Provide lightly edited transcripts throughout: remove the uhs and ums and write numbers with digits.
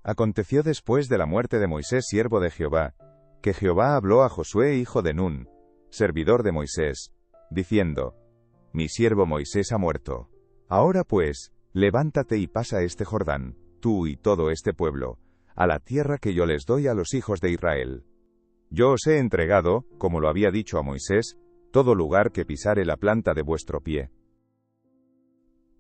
Aconteció después de la muerte de Moisés siervo de Jehová, que Jehová habló a Josué hijo de Nun, servidor de Moisés, diciendo: Mi siervo Moisés ha muerto. Ahora pues, levántate y pasa este Jordán, tú y todo este pueblo, a la tierra que yo les doy a los hijos de Israel. Yo os he entregado, como lo había dicho a Moisés, todo lugar que pisare la planta de vuestro pie.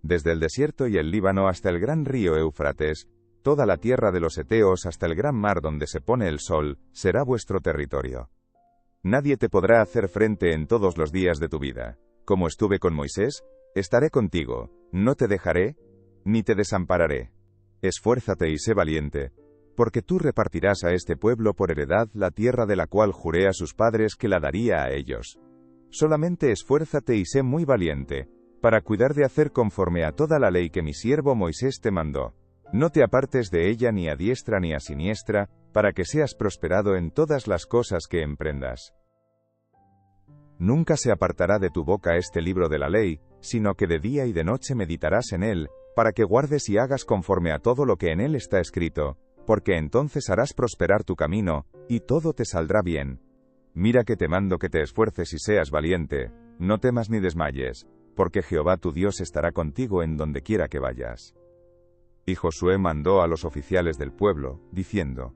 Desde el desierto y el Líbano hasta el gran río Éufrates, toda la tierra de los heteos hasta el gran mar donde se pone el sol, será vuestro territorio. Nadie te podrá hacer frente en todos los días de tu vida. Como estuve con Moisés, estaré contigo, no te dejaré, ni te desampararé. Esfuérzate y sé valiente, porque tú repartirás a este pueblo por heredad la tierra de la cual juré a sus padres que la daría a ellos. Solamente esfuérzate y sé muy valiente, para cuidar de hacer conforme a toda la ley que mi siervo Moisés te mandó. No te apartes de ella ni a diestra ni a siniestra, para que seas prosperado en todas las cosas que emprendas. Nunca se apartará de tu boca este libro de la ley, sino que de día y de noche meditarás en él, para que guardes y hagas conforme a todo lo que en él está escrito, porque entonces harás prosperar tu camino, y todo te saldrá bien. Mira que te mando que te esfuerces y seas valiente, no temas ni desmayes, porque Jehová tu Dios estará contigo en donde quiera que vayas. Y Josué mandó a los oficiales del pueblo, diciendo: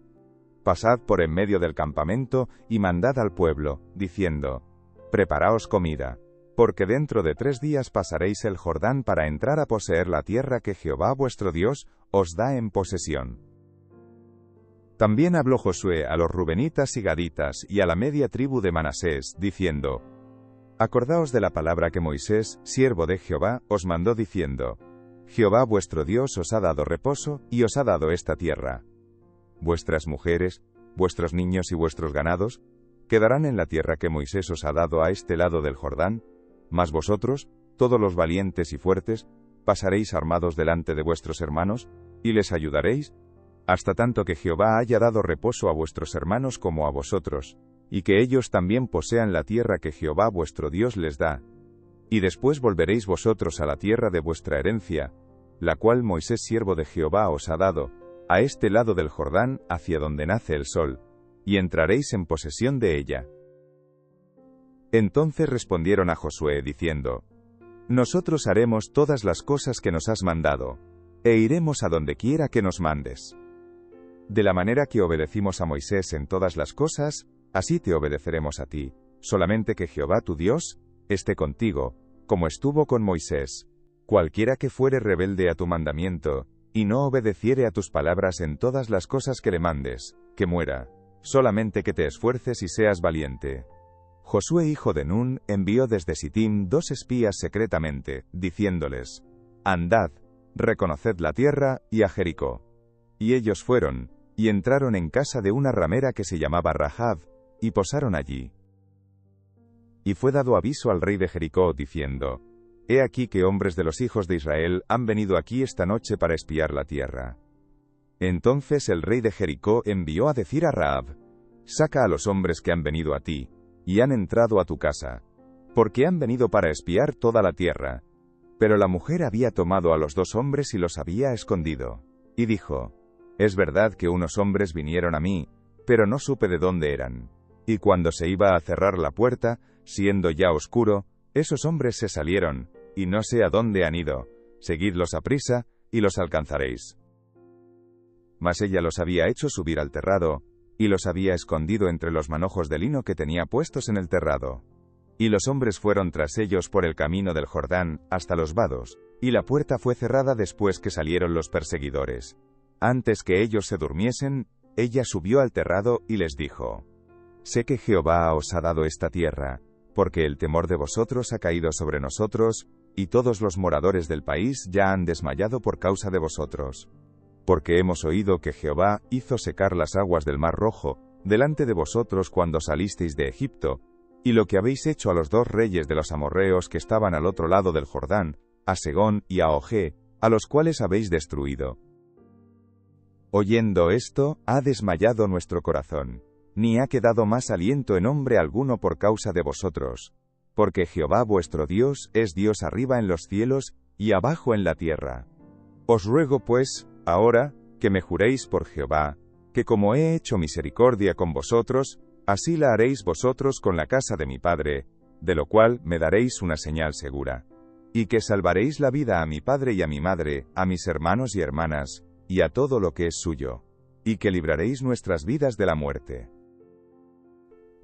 Pasad por en medio del campamento, y mandad al pueblo, diciendo: Preparaos comida, porque dentro de 3 días pasaréis el Jordán para entrar a poseer la tierra que Jehová vuestro Dios os da en posesión. También habló Josué a los rubenitas y gaditas y a la media tribu de Manasés, diciendo: Acordaos de la palabra que Moisés, siervo de Jehová, os mandó diciendo: Jehová vuestro Dios os ha dado reposo, y os ha dado esta tierra. Vuestras mujeres, vuestros niños y vuestros ganados, quedarán en la tierra que Moisés os ha dado a este lado del Jordán, mas vosotros, todos los valientes y fuertes, pasaréis armados delante de vuestros hermanos, y les ayudaréis, hasta tanto que Jehová haya dado reposo a vuestros hermanos como a vosotros, y que ellos también posean la tierra que Jehová vuestro Dios les da. Y después volveréis vosotros a la tierra de vuestra herencia, la cual Moisés siervo de Jehová os ha dado, a este lado del Jordán, hacia donde nace el sol, y entraréis en posesión de ella. Entonces respondieron a Josué diciendo: Nosotros haremos todas las cosas que nos has mandado, e iremos a donde quiera que nos mandes. De la manera que obedecimos a Moisés en todas las cosas, así te obedeceremos a ti, solamente que Jehová tu Dios esté contigo, como estuvo con Moisés. Cualquiera que fuere rebelde a tu mandamiento, y no obedeciere a tus palabras en todas las cosas que le mandes, que muera. Solamente que te esfuerces y seas valiente. Josué hijo de Nun envió desde Sittim 2 espías secretamente, diciéndoles: Andad, reconoced la tierra, y a Jericó. Y ellos fueron, y entraron en casa de una ramera que se llamaba Rahab, y posaron allí. Y fue dado aviso al rey de Jericó, diciendo: He aquí que hombres de los hijos de Israel han venido aquí esta noche para espiar la tierra. Entonces el rey de Jericó envió a decir a Rahab: Saca a los hombres que han venido a ti, y han entrado a tu casa, porque han venido para espiar toda la tierra. Pero la mujer había tomado a los 2 hombres y los había escondido. Y dijo: Es verdad que unos hombres vinieron a mí, pero no supe de dónde eran. Y cuando se iba a cerrar la puerta, siendo ya oscuro, esos hombres se salieron, y no sé a dónde han ido. Seguidlos aprisa, y los alcanzaréis. Mas ella los había hecho subir al terrado, y los había escondido entre los manojos de lino que tenía puestos en el terrado. Y los hombres fueron tras ellos por el camino del Jordán, hasta los vados, y la puerta fue cerrada después que salieron los perseguidores. Antes que ellos se durmiesen, ella subió al terrado, y les dijo: Sé que Jehová os ha dado esta tierra, porque el temor de vosotros ha caído sobre nosotros, y todos los moradores del país ya han desmayado por causa de vosotros. Porque hemos oído que Jehová hizo secar las aguas del Mar Rojo, delante de vosotros cuando salisteis de Egipto, y lo que habéis hecho a los 2 reyes de los amorreos que estaban al otro lado del Jordán, a Segón y a Ogé, a los cuales habéis destruido. Oyendo esto, ha desmayado nuestro corazón, ni ha quedado más aliento en hombre alguno por causa de vosotros, porque Jehová vuestro Dios es Dios arriba en los cielos, y abajo en la tierra. Os ruego pues, ahora, que me juréis por Jehová, que como he hecho misericordia con vosotros, así la haréis vosotros con la casa de mi padre, de lo cual me daréis una señal segura. Y que salvaréis la vida a mi padre y a mi madre, a mis hermanos y hermanas, y a todo lo que es suyo, y que libraréis nuestras vidas de la muerte.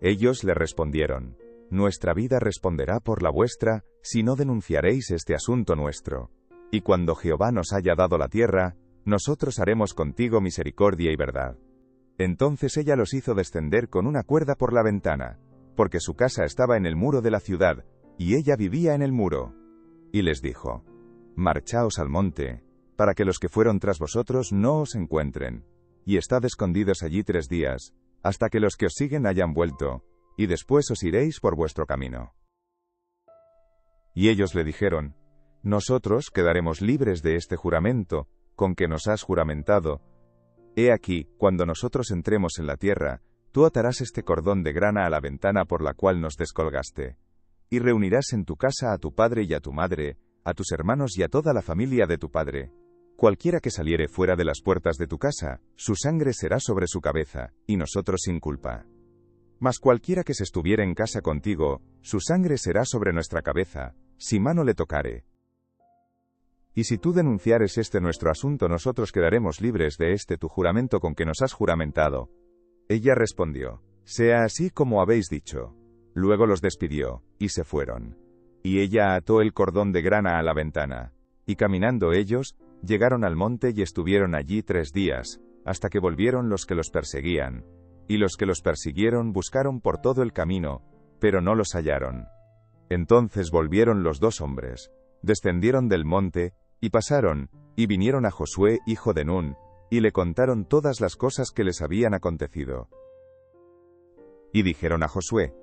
Ellos le respondieron: Nuestra vida responderá por la vuestra, si no denunciaréis este asunto nuestro. Y cuando Jehová nos haya dado la tierra, nosotros haremos contigo misericordia y verdad. Entonces ella los hizo descender con una cuerda por la ventana, porque su casa estaba en el muro de la ciudad, y ella vivía en el muro. Y les dijo: Marchaos al monte, para que los que fueron tras vosotros no os encuentren, y estad escondidos allí 3 días, hasta que los que os siguen hayan vuelto, y después os iréis por vuestro camino. Y ellos le dijeron: Nosotros quedaremos libres de este juramento, con que nos has juramentado. He aquí, cuando nosotros entremos en la tierra, tú atarás este cordón de grana a la ventana por la cual nos descolgaste, y reunirás en tu casa a tu padre y a tu madre, a tus hermanos y a toda la familia de tu padre. Cualquiera que saliere fuera de las puertas de tu casa, su sangre será sobre su cabeza, y nosotros sin culpa. Mas cualquiera que se estuviere en casa contigo, su sangre será sobre nuestra cabeza, si mano le tocare. Y si tú denunciares este nuestro asunto, nosotros quedaremos libres de este tu juramento con que nos has juramentado. Ella respondió: Sea así como habéis dicho. Luego los despidió, y se fueron. Y ella ató el cordón de grana a la ventana. Y caminando ellos, llegaron al monte y estuvieron allí 3 días, hasta que volvieron los que los perseguían. Y los que los persiguieron buscaron por todo el camino, pero no los hallaron. Entonces volvieron los 2 hombres, descendieron del monte, y pasaron, y vinieron a Josué hijo de Nun, y le contaron todas las cosas que les habían acontecido. Y dijeron a Josué: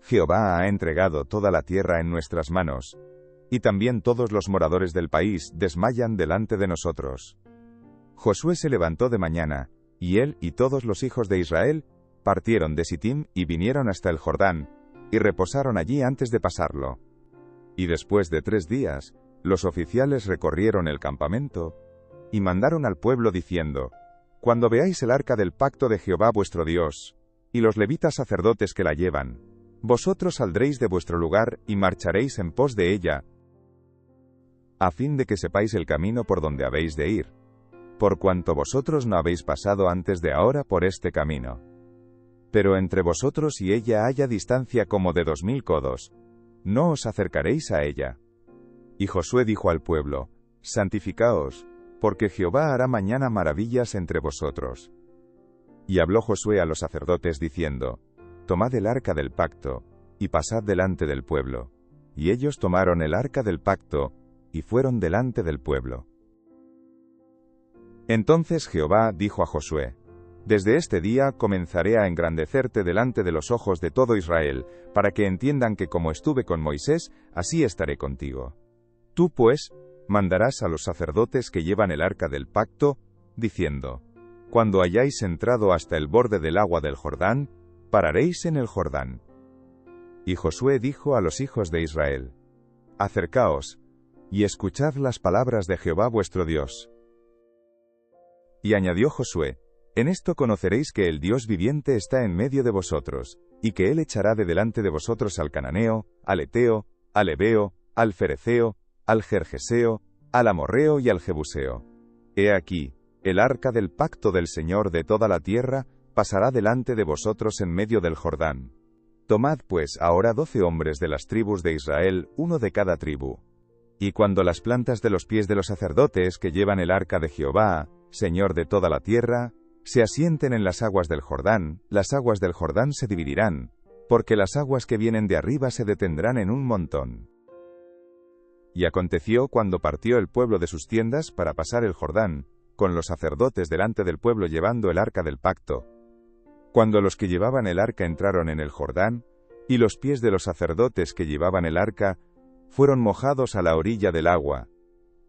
Jehová ha entregado toda la tierra en nuestras manos, y también todos los moradores del país desmayan delante de nosotros. Josué se levantó de mañana, y él y todos los hijos de Israel partieron de Sittim y vinieron hasta el Jordán, y reposaron allí antes de pasarlo. Y después de 3 días, los oficiales recorrieron el campamento, y mandaron al pueblo diciendo: Cuando veáis el arca del pacto de Jehová vuestro Dios, y los levitas sacerdotes que la llevan, vosotros saldréis de vuestro lugar y marcharéis en pos de ella, a fin de que sepáis el camino por donde habéis de ir, por cuanto vosotros no habéis pasado antes de ahora por este camino. Pero entre vosotros y ella haya distancia como de 2000 codos, no os acercaréis a ella. Y Josué dijo al pueblo: Santificaos, porque Jehová hará mañana maravillas entre vosotros. Y habló Josué a los sacerdotes diciendo: Tomad el arca del pacto, y pasad delante del pueblo. Y ellos tomaron el arca del pacto, y fueron delante del pueblo. Entonces Jehová dijo a Josué: Desde este día comenzaré a engrandecerte delante de los ojos de todo Israel, para que entiendan que como estuve con Moisés, así estaré contigo. Tú pues, mandarás a los sacerdotes que llevan el arca del pacto, diciendo: Cuando hayáis entrado hasta el borde del agua del Jordán, pararéis en el Jordán. Y Josué dijo a los hijos de Israel: Acercaos, y escuchad las palabras de Jehová vuestro Dios. Y añadió Josué: En esto conoceréis que el Dios viviente está en medio de vosotros, y que él echará de delante de vosotros al cananeo, al eteo, al heveo, al fereceo, al gergeseo, al amorreo y al jebuseo. He aquí, el arca del pacto del Señor de toda la tierra pasará delante de vosotros en medio del Jordán. Tomad pues ahora 12 hombres de las tribus de Israel, uno de cada tribu. Y cuando las plantas de los pies de los sacerdotes que llevan el arca de Jehová, Señor de toda la tierra, se asienten en las aguas del Jordán, las aguas del Jordán se dividirán, porque las aguas que vienen de arriba se detendrán en un montón. Y aconteció cuando partió el pueblo de sus tiendas para pasar el Jordán, con los sacerdotes delante del pueblo llevando el arca del pacto. Cuando los que llevaban el arca entraron en el Jordán, y los pies de los sacerdotes que llevaban el arca fueron mojados a la orilla del agua,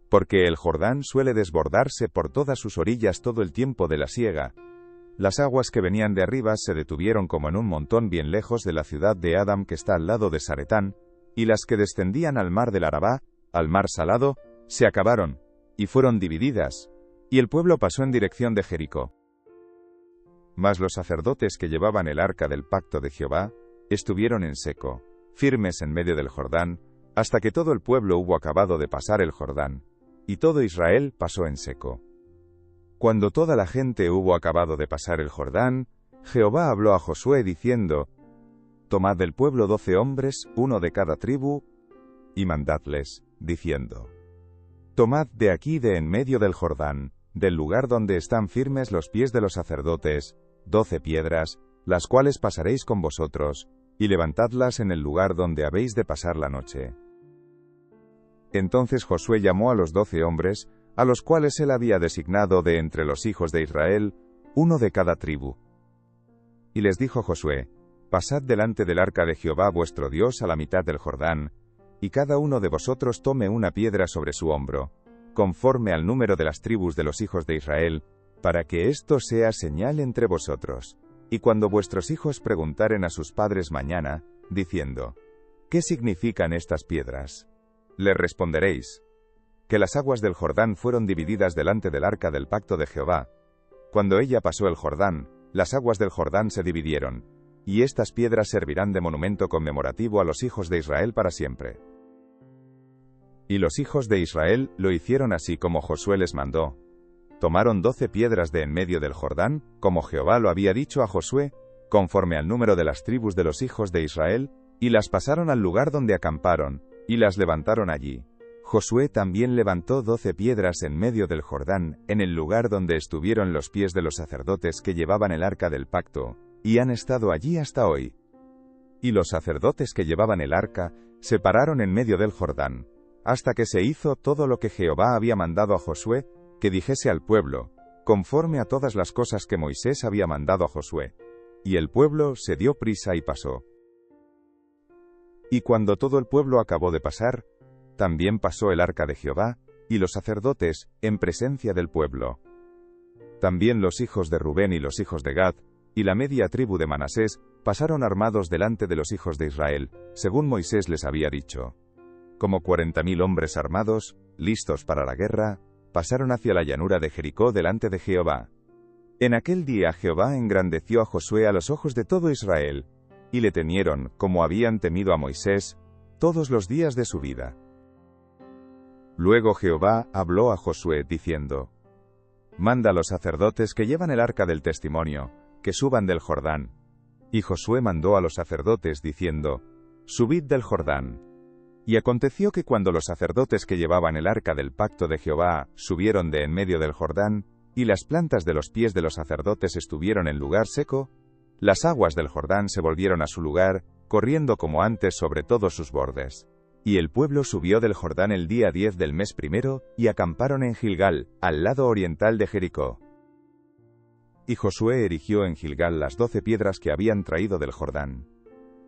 porque el Jordán suele desbordarse por todas sus orillas todo el tiempo de la siega. Las aguas que venían de arriba se detuvieron como en un montón bien lejos de la ciudad de Adam que está al lado de Saretán, y las que descendían al mar del Arabá, al mar salado, se acabaron, y fueron divididas, Y el pueblo pasó en dirección de Jericó. Mas los sacerdotes que llevaban el arca del pacto de Jehová estuvieron en seco, firmes en medio del Jordán, hasta que todo el pueblo hubo acabado de pasar el Jordán, y todo Israel pasó en seco. Cuando toda la gente hubo acabado de pasar el Jordán, Jehová habló a Josué diciendo: Tomad del pueblo 12 hombres, uno de cada tribu, y mandadles, diciendo: Tomad de aquí de en medio del Jordán, del lugar donde están firmes los pies de los sacerdotes, 12 piedras, las cuales pasaréis con vosotros, y levantadlas en el lugar donde habéis de pasar la noche. Entonces Josué llamó a los 12 hombres, a los cuales él había designado de entre los hijos de Israel, uno de cada tribu. Y les dijo Josué: Pasad delante del arca de Jehová vuestro Dios a la mitad del Jordán, y cada uno de vosotros tome una piedra sobre su hombro, conforme al número de las tribus de los hijos de Israel, para que esto sea señal entre vosotros. Y cuando vuestros hijos preguntaren a sus padres mañana, diciendo: ¿Qué significan estas piedras?, le responderéis: que las aguas del Jordán fueron divididas delante del arca del pacto de Jehová. Cuando ella pasó el Jordán, las aguas del Jordán se dividieron, y estas piedras servirán de monumento conmemorativo a los hijos de Israel para siempre. Y los hijos de Israel lo hicieron así como Josué les mandó. Tomaron 12 piedras de en medio del Jordán, como Jehová lo había dicho a Josué, conforme al número de las tribus de los hijos de Israel, y las pasaron al lugar donde acamparon, y las levantaron allí. Josué también levantó 12 piedras en medio del Jordán, en el lugar donde estuvieron los pies de los sacerdotes que llevaban el arca del pacto, y han estado allí hasta hoy. Y los sacerdotes que llevaban el arca se pararon en medio del Jordán, hasta que se hizo todo lo que Jehová había mandado a Josué, que dijese al pueblo, conforme a todas las cosas que Moisés había mandado a Josué. Y el pueblo se dio prisa y pasó. Y cuando todo el pueblo acabó de pasar, también pasó el arca de Jehová, y los sacerdotes, en presencia del pueblo. También los hijos de Rubén y los hijos de Gad, y la media tribu de Manasés, pasaron armados delante de los hijos de Israel, según Moisés les había dicho. Como 40.000 hombres armados, listos para la guerra, pasaron hacia la llanura de Jericó delante de Jehová. En aquel día Jehová engrandeció a Josué a los ojos de todo Israel, y le temieron, como habían temido a Moisés, todos los días de su vida. Luego Jehová habló a Josué, diciendo: Manda a los sacerdotes que llevan el arca del testimonio, que suban del Jordán. Y Josué mandó a los sacerdotes, diciendo: Subid del Jordán. Y aconteció que cuando los sacerdotes que llevaban el arca del pacto de Jehová subieron de en medio del Jordán, y las plantas de los pies de los sacerdotes estuvieron en lugar seco, las aguas del Jordán se volvieron a su lugar, corriendo como antes sobre todos sus bordes. Y el pueblo subió del Jordán el día 10 del mes primero, y acamparon en Gilgal, al lado oriental de Jericó. Y Josué erigió en Gilgal las 12 piedras que habían traído del Jordán.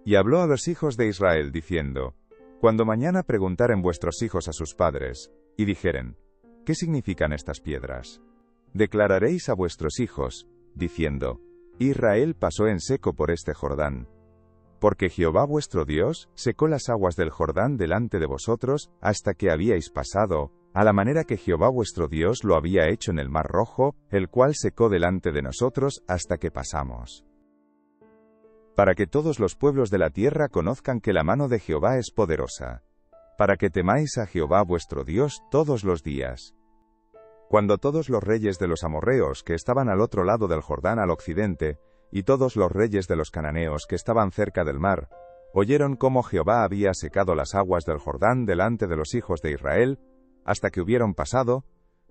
Y habló a los hijos de Israel, diciendo: Cuando mañana preguntaren vuestros hijos a sus padres, y dijeren: ¿Qué significan estas piedras?, declararéis a vuestros hijos, diciendo: Israel pasó en seco por este Jordán. Porque Jehová vuestro Dios secó las aguas del Jordán delante de vosotros, hasta que habíais pasado, a la manera que Jehová vuestro Dios lo había hecho en el Mar Rojo, el cual secó delante de nosotros hasta que pasamos. Para que todos los pueblos de la tierra conozcan que la mano de Jehová es poderosa. Para que temáis a Jehová vuestro Dios todos los días. Cuando todos los reyes de los amorreos que estaban al otro lado del Jordán al occidente, y todos los reyes de los cananeos que estaban cerca del mar, oyeron cómo Jehová había secado las aguas del Jordán delante de los hijos de Israel, hasta que hubieron pasado,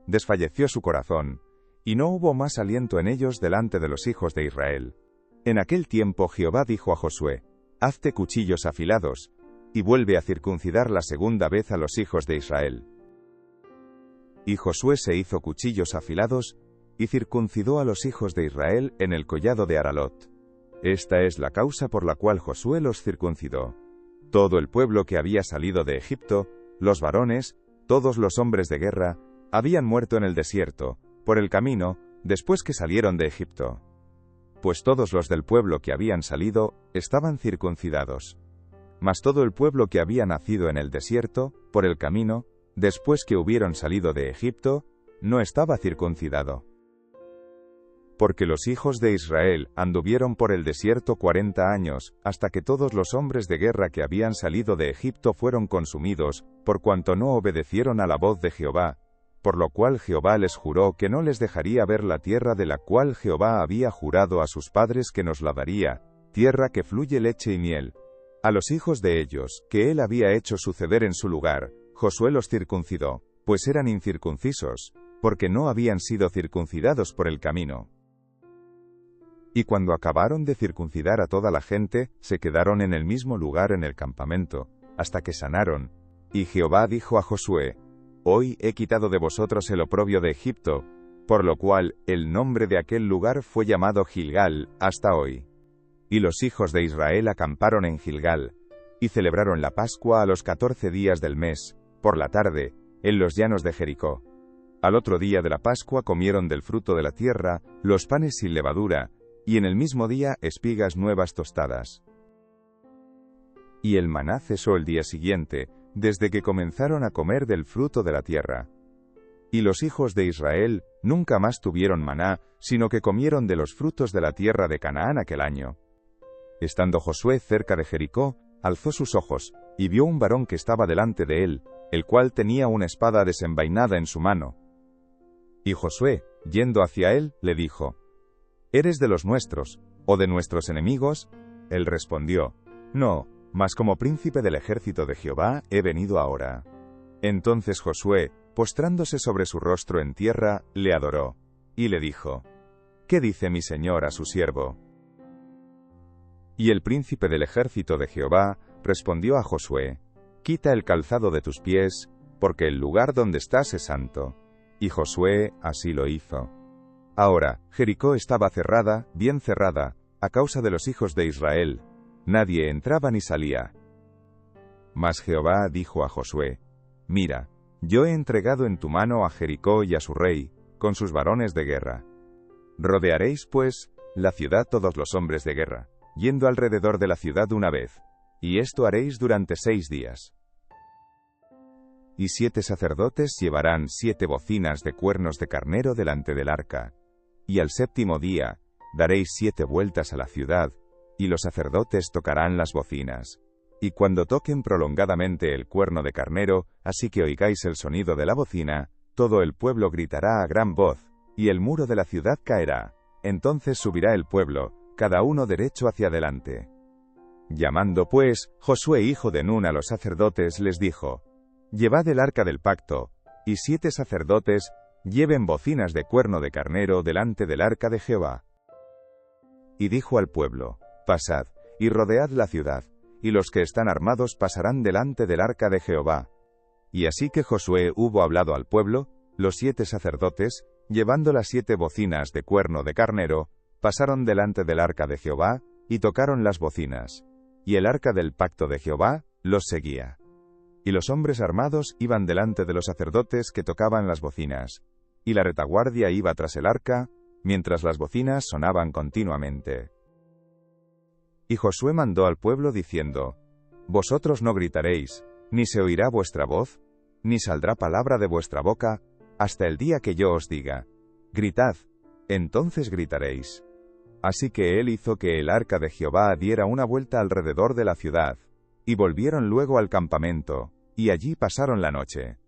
desfalleció su corazón, y no hubo más aliento en ellos delante de los hijos de Israel. En aquel tiempo Jehová dijo a Josué: Hazte cuchillos afilados, y vuelve a circuncidar la segunda vez a los hijos de Israel. Y Josué se hizo cuchillos afilados, y circuncidó a los hijos de Israel en el collado de Aralot. Esta es la causa por la cual Josué los circuncidó. Todo el pueblo que había salido de Egipto, los varones, todos los hombres de guerra, habían muerto en el desierto, por el camino, después que salieron de Egipto. Pues todos los del pueblo que habían salido, estaban circuncidados. Mas todo el pueblo que había nacido en el desierto, por el camino, después que hubieron salido de Egipto, no estaba circuncidado. Porque los hijos de Israel anduvieron por el desierto 40 años, hasta que todos los hombres de guerra que habían salido de Egipto fueron consumidos, por cuanto no obedecieron a la voz de Jehová, por lo cual Jehová les juró que no les dejaría ver la tierra de la cual Jehová había jurado a sus padres que nos la daría, tierra que fluye leche y miel. A los hijos de ellos, que él había hecho suceder en su lugar, Josué los circuncidó, pues eran incircuncisos, porque no habían sido circuncidados por el camino. Y cuando acabaron de circuncidar a toda la gente, se quedaron en el mismo lugar en el campamento, hasta que sanaron. Y Jehová dijo a Josué: Hoy he quitado de vosotros el oprobio de Egipto, por lo cual el nombre de aquel lugar fue llamado Gilgal, hasta hoy. Y los hijos de Israel acamparon en Gilgal, y celebraron la Pascua a los 14 días del mes, por la tarde, en los llanos de Jericó. Al otro día de la Pascua comieron del fruto de la tierra, los panes sin levadura, y en el mismo día espigas nuevas tostadas. Y el maná cesó el día siguiente, desde que comenzaron a comer del fruto de la tierra. Y los hijos de Israel nunca más tuvieron maná, sino que comieron de los frutos de la tierra de Canaán aquel año. Estando Josué cerca de Jericó, alzó sus ojos, y vio un varón que estaba delante de él, el cual tenía una espada desenvainada en su mano. Y Josué, yendo hacia él, le dijo: ¿Eres de los nuestros, o de nuestros enemigos? Él respondió: No, mas como príncipe del ejército de Jehová he venido ahora. Entonces Josué, postrándose sobre su rostro en tierra, le adoró, y le dijo: ¿Qué dice mi señor a su siervo? Y el príncipe del ejército de Jehová respondió a Josué: Quita el calzado de tus pies, porque el lugar donde estás es santo. Y Josué así lo hizo. Ahora, Jericó estaba cerrada, bien cerrada, a causa de los hijos de Israel. Nadie entraba ni salía. Mas Jehová dijo a Josué: Mira, yo he entregado en tu mano a Jericó y a su rey, con sus varones de guerra. Rodearéis, pues, la ciudad todos los hombres de guerra, yendo alrededor de la ciudad una vez, y esto haréis durante 6 días. Y 7 sacerdotes llevarán 7 bocinas de cuernos de carnero delante del arca. Y al 7º día, daréis 7 vueltas a la ciudad, y los sacerdotes tocarán las bocinas. Y cuando toquen prolongadamente el cuerno de carnero, así que oigáis el sonido de la bocina, todo el pueblo gritará a gran voz, y el muro de la ciudad caerá. Entonces subirá el pueblo, cada uno derecho hacia adelante. Llamando pues, Josué hijo de Nun a los sacerdotes les dijo: Llevad el arca del pacto, y 7 sacerdotes lleven bocinas de cuerno de carnero delante del arca de Jehová. Y dijo al pueblo: Pasad, y rodead la ciudad, y los que están armados pasarán delante del arca de Jehová. Y así que Josué hubo hablado al pueblo, los 7 sacerdotes, llevando las 7 bocinas de cuerno de carnero, pasaron delante del arca de Jehová, y tocaron las bocinas. Y el arca del pacto de Jehová los seguía. Y los hombres armados iban delante de los sacerdotes que tocaban las bocinas, y la retaguardia iba tras el arca, mientras las bocinas sonaban continuamente. Y Josué mandó al pueblo diciendo: Vosotros no gritaréis, ni se oirá vuestra voz, ni saldrá palabra de vuestra boca, hasta el día que yo os diga: Gritad, entonces gritaréis. Así que él hizo que el arca de Jehová diera una vuelta alrededor de la ciudad, y volvieron luego al campamento, y allí pasaron la noche.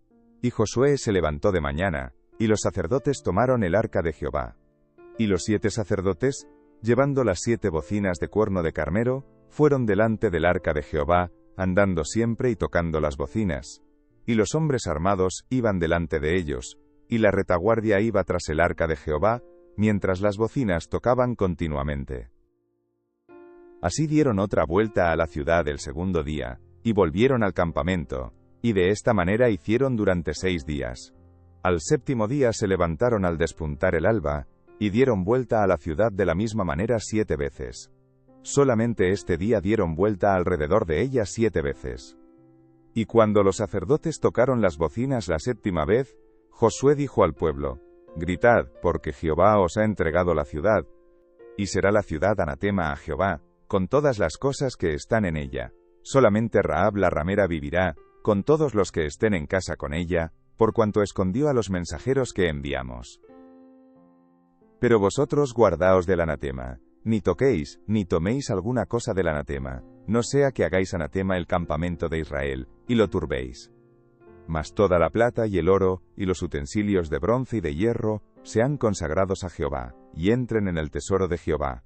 Y Josué se levantó de mañana, y los sacerdotes tomaron el arca de Jehová. Y los 7 sacerdotes, llevando las 7 bocinas de cuerno de carnero, fueron delante del arca de Jehová, andando siempre y tocando las bocinas. Y los hombres armados iban delante de ellos, y la retaguardia iba tras el arca de Jehová, mientras las bocinas tocaban continuamente. Así dieron otra vuelta a la ciudad el 2º día, y volvieron al campamento, y de esta manera hicieron durante 6 días. Al 7º día se levantaron al despuntar el alba, y dieron vuelta a la ciudad de la misma manera 7 veces. Solamente este día dieron vuelta alrededor de ella 7 veces. Y cuando los sacerdotes tocaron las bocinas la 7ª vez, Josué dijo al pueblo: Gritad, porque Jehová os ha entregado la ciudad, y será la ciudad anatema a Jehová, con todas las cosas que están en ella. Solamente Rahab la ramera vivirá, con todos los que estén en casa con ella, por cuanto escondió a los mensajeros que enviamos. Pero vosotros guardaos del anatema, ni toquéis, ni toméis alguna cosa del anatema, no sea que hagáis anatema el campamento de Israel, y lo turbéis. Mas toda la plata y el oro, y los utensilios de bronce y de hierro, sean consagrados a Jehová, y entren en el tesoro de Jehová.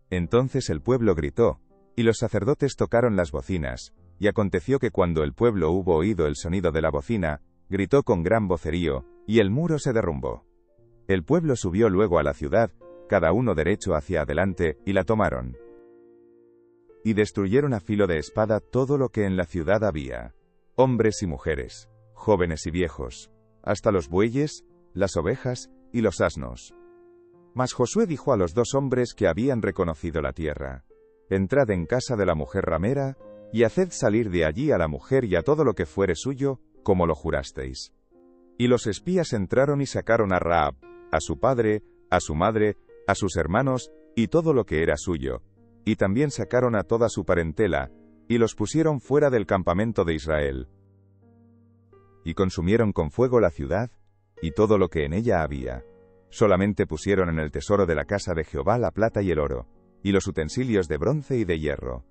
Entonces el pueblo gritó, y los sacerdotes tocaron las bocinas, y aconteció que cuando el pueblo hubo oído el sonido de la bocina, gritó con gran vocerío, y el muro se derrumbó. El pueblo subió luego a la ciudad, cada uno derecho hacia adelante, y la tomaron. Y destruyeron a filo de espada todo lo que en la ciudad había, hombres y mujeres, jóvenes y viejos, hasta los bueyes, las ovejas y los asnos. Mas Josué dijo a los 2 hombres que habían reconocido la tierra: entrad en casa de la mujer ramera, y haced salir de allí a la mujer y a todo lo que fuere suyo, como lo jurasteis. Y los espías entraron y sacaron a Rahab, a su padre, a su madre, a sus hermanos, y todo lo que era suyo, y también sacaron a toda su parentela, y los pusieron fuera del campamento de Israel. Y consumieron con fuego la ciudad, y todo lo que en ella había. Solamente pusieron en el tesoro de la casa de Jehová la plata y el oro, y los utensilios de bronce y de hierro.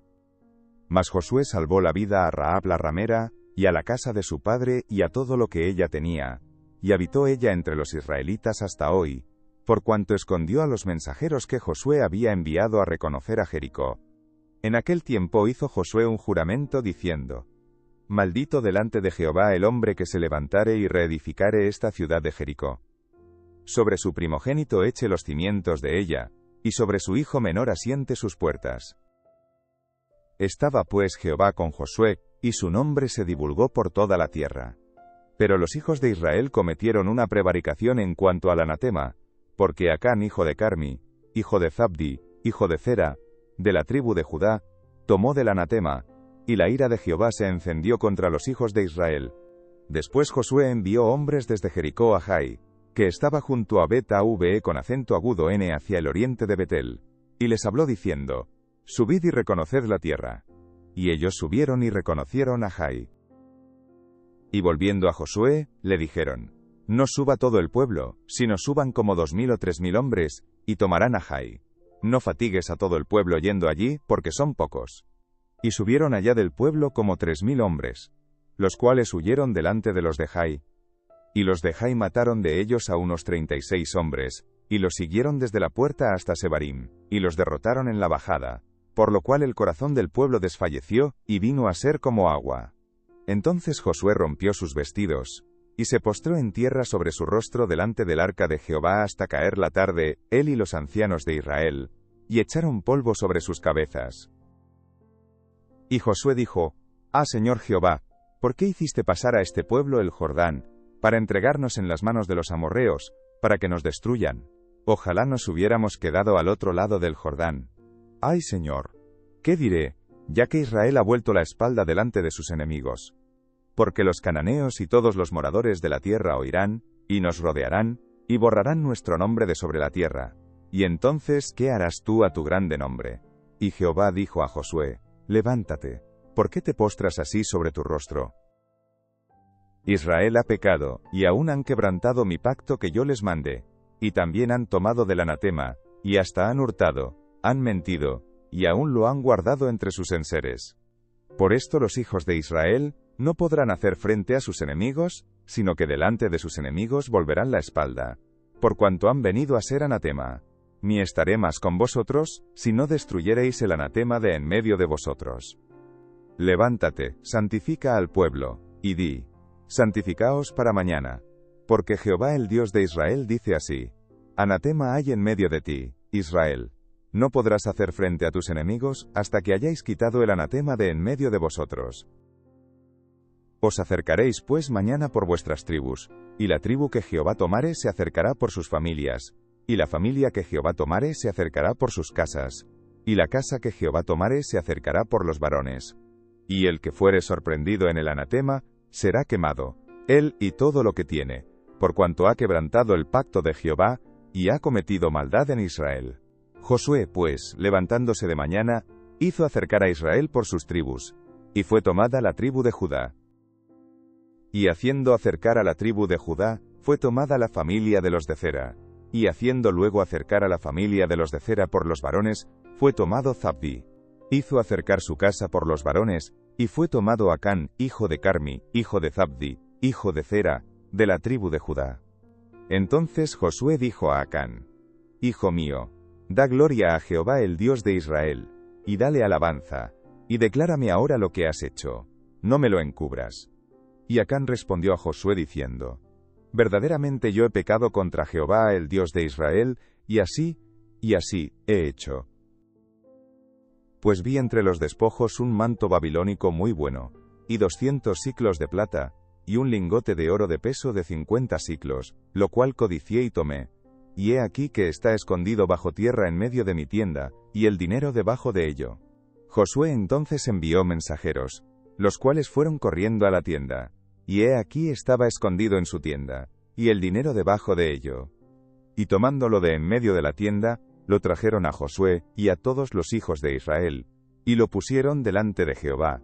Mas Josué salvó la vida a Rahab la ramera, y a la casa de su padre y a todo lo que ella tenía, y habitó ella entre los israelitas hasta hoy, por cuanto escondió a los mensajeros que Josué había enviado a reconocer a Jericó. En aquel tiempo hizo Josué un juramento diciendo: maldito delante de Jehová el hombre que se levantare y reedificare esta ciudad de Jericó. Sobre su primogénito eche los cimientos de ella, y sobre su hijo menor asiente sus puertas. Estaba pues Jehová con Josué, y su nombre se divulgó por toda la tierra. Pero los hijos de Israel cometieron una prevaricación en cuanto al anatema, porque Acán hijo de Carmi, hijo de Zabdi, hijo de Zera, de la tribu de Judá, tomó del anatema, y la ira de Jehová se encendió contra los hijos de Israel. Después Josué envió hombres desde Jericó a Jai, que estaba junto a Bet-Ave con acento agudo n hacia el oriente de Betel, y les habló diciendo: subid y reconoced la tierra. Y ellos subieron y reconocieron a Jai. Y volviendo a Josué, le dijeron: no suba todo el pueblo, sino suban como 2000 o 3000 hombres, y tomarán a Jai. No fatigues a todo el pueblo yendo allí, porque son pocos. Y subieron allá del pueblo como 3000 hombres, los cuales huyeron delante de los de Jai. Y los de Jai mataron de ellos a unos 36 hombres, y los siguieron desde la puerta hasta Sebarim, y los derrotaron en la bajada, por lo cual el corazón del pueblo desfalleció, y vino a ser como agua. Entonces Josué rompió sus vestidos, y se postró en tierra sobre su rostro delante del arca de Jehová hasta caer la tarde, él y los ancianos de Israel, y echaron polvo sobre sus cabezas. Y Josué dijo: ah, Señor Jehová, ¿por qué hiciste pasar a este pueblo el Jordán, para entregarnos en las manos de los amorreos, para que nos destruyan? Ojalá nos hubiéramos quedado al otro lado del Jordán. Ay, Señor, ¿qué diré, ya que Israel ha vuelto la espalda delante de sus enemigos? Porque los cananeos y todos los moradores de la tierra oirán, y nos rodearán, y borrarán nuestro nombre de sobre la tierra. Y entonces, ¿qué harás tú a tu grande nombre? Y Jehová dijo a Josué: levántate, ¿por qué te postras así sobre tu rostro? Israel ha pecado, y aún han quebrantado mi pacto que yo les mandé, y también han tomado del anatema, y hasta han hurtado, han mentido, y aún lo han guardado entre sus enseres. Por esto los hijos de Israel no podrán hacer frente a sus enemigos, sino que delante de sus enemigos volverán la espalda, por cuanto han venido a ser anatema. Ni estaré más con vosotros, si no destruyereis el anatema de en medio de vosotros. Levántate, santifica al pueblo, y di: santificaos para mañana, porque Jehová el Dios de Israel dice así: anatema hay en medio de ti, Israel. No podrás hacer frente a tus enemigos, hasta que hayáis quitado el anatema de en medio de vosotros. Os acercaréis pues mañana por vuestras tribus, y la tribu que Jehová tomare se acercará por sus familias, y la familia que Jehová tomare se acercará por sus casas, y la casa que Jehová tomare se acercará por los varones. Y el que fuere sorprendido en el anatema, será quemado, él y todo lo que tiene, por cuanto ha quebrantado el pacto de Jehová, y ha cometido maldad en Israel. Josué, pues, levantándose de mañana, hizo acercar a Israel por sus tribus, y fue tomada la tribu de Judá. Y haciendo acercar a la tribu de Judá, fue tomada la familia de los de Zera. Y haciendo luego acercar a la familia de los de Zera por los varones, fue tomado Zabdi. Hizo acercar su casa por los varones, y fue tomado Acán, hijo de Carmi, hijo de Zabdi, hijo de Zera, de la tribu de Judá. Entonces Josué dijo a Acán: Hijo mío, da gloria a Jehová el Dios de Israel, y dale alabanza, y declárame ahora lo que has hecho, no me lo encubras. Y Acán respondió a Josué diciendo: Verdaderamente yo he pecado contra Jehová el Dios de Israel, y así he hecho. Pues vi entre los despojos un manto babilónico muy bueno, y 200 siclos de plata, y un lingote de oro de peso de 50 siclos, lo cual codicié y tomé. Y he aquí que está escondido bajo tierra en medio de mi tienda, y el dinero debajo de ello. Josué entonces envió mensajeros, los cuales fueron corriendo a la tienda, y he aquí estaba escondido en su tienda, y el dinero debajo de ello. Y tomándolo de en medio de la tienda, lo trajeron a Josué y a todos los hijos de Israel, y lo pusieron delante de Jehová.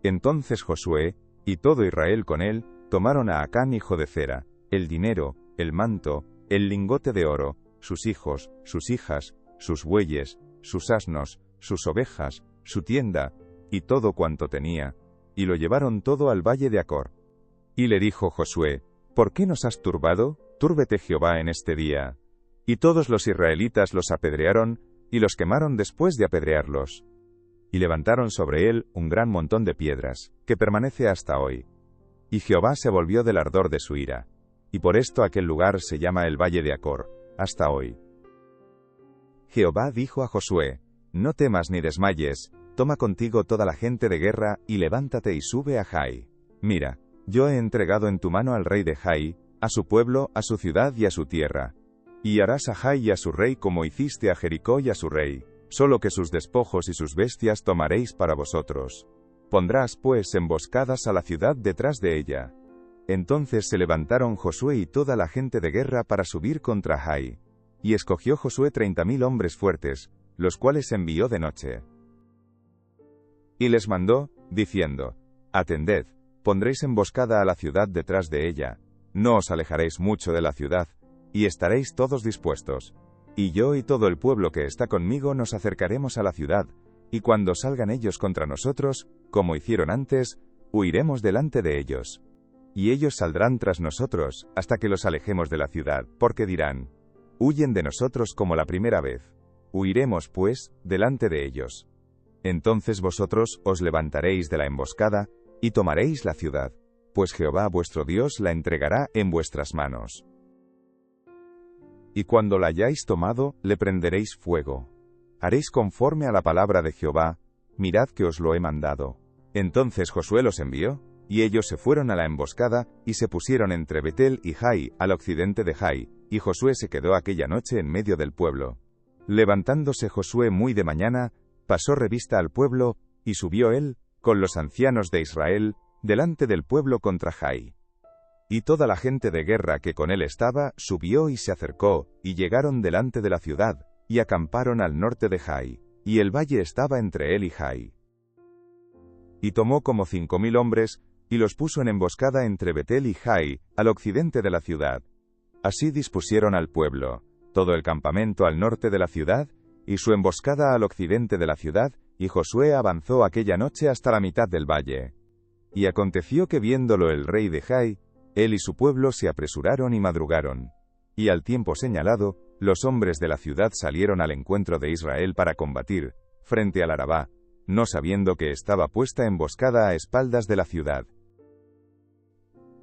Entonces Josué, y todo Israel con él, tomaron a Acán hijo de Zera, el dinero, el manto, el lingote de oro, sus hijos, sus hijas, sus bueyes, sus asnos, sus ovejas, su tienda, y todo cuanto tenía, y lo llevaron todo al valle de Acor. Y le dijo Josué: ¿Por qué nos has turbado? Túrbete Jehová en este día. Y todos los israelitas los apedrearon, y los quemaron después de apedrearlos. Y levantaron sobre él un gran montón de piedras, que permanece hasta hoy. Y Jehová se volvió del ardor de su ira. Y por esto aquel lugar se llama el valle de Acor, hasta hoy. Jehová dijo a Josué: No temas ni desmayes, toma contigo toda la gente de guerra, y levántate y sube a Jai. Mira, yo he entregado en tu mano al rey de Jai, a su pueblo, a su ciudad y a su tierra. Y harás a Jai y a su rey como hiciste a Jericó y a su rey, solo que sus despojos y sus bestias tomaréis para vosotros. Pondrás pues emboscadas a la ciudad detrás de ella. Entonces se levantaron Josué y toda la gente de guerra para subir contra Jai. Y escogió Josué 30,000 hombres fuertes, los cuales envió de noche. Y les mandó, diciendo: Atended, pondréis emboscada a la ciudad detrás de ella, no os alejaréis mucho de la ciudad, y estaréis todos dispuestos. Y yo y todo el pueblo que está conmigo nos acercaremos a la ciudad, y cuando salgan ellos contra nosotros, como hicieron antes, huiremos delante de ellos. Y ellos saldrán tras nosotros, hasta que los alejemos de la ciudad, porque dirán: Huyen de nosotros como la primera vez. Huiremos, pues, delante de ellos. Entonces vosotros os levantaréis de la emboscada, y tomaréis la ciudad, pues Jehová vuestro Dios la entregará en vuestras manos. Y cuando la hayáis tomado, le prenderéis fuego. Haréis conforme a la palabra de Jehová, mirad que os lo he mandado. Entonces Josué los envió, y ellos se fueron a la emboscada, y se pusieron entre Betel y Jai, al occidente de Jai, y Josué se quedó aquella noche en medio del pueblo. Levantándose Josué muy de mañana, pasó revista al pueblo, y subió él, con los ancianos de Israel, delante del pueblo contra Jai. Y toda la gente de guerra que con él estaba, subió y se acercó, y llegaron delante de la ciudad, y acamparon al norte de Jai, y el valle estaba entre él y Jai. Y tomó como 5,000 hombres, y los puso en emboscada entre Betel y Jai, al occidente de la ciudad. Así dispusieron al pueblo, todo el campamento al norte de la ciudad, y su emboscada al occidente de la ciudad, y Josué avanzó aquella noche hasta la mitad del valle. Y aconteció que viéndolo el rey de Jai, él y su pueblo se apresuraron y madrugaron. Y al tiempo señalado, los hombres de la ciudad salieron al encuentro de Israel para combatir, frente al Arabá, no sabiendo que estaba puesta emboscada a espaldas de la ciudad.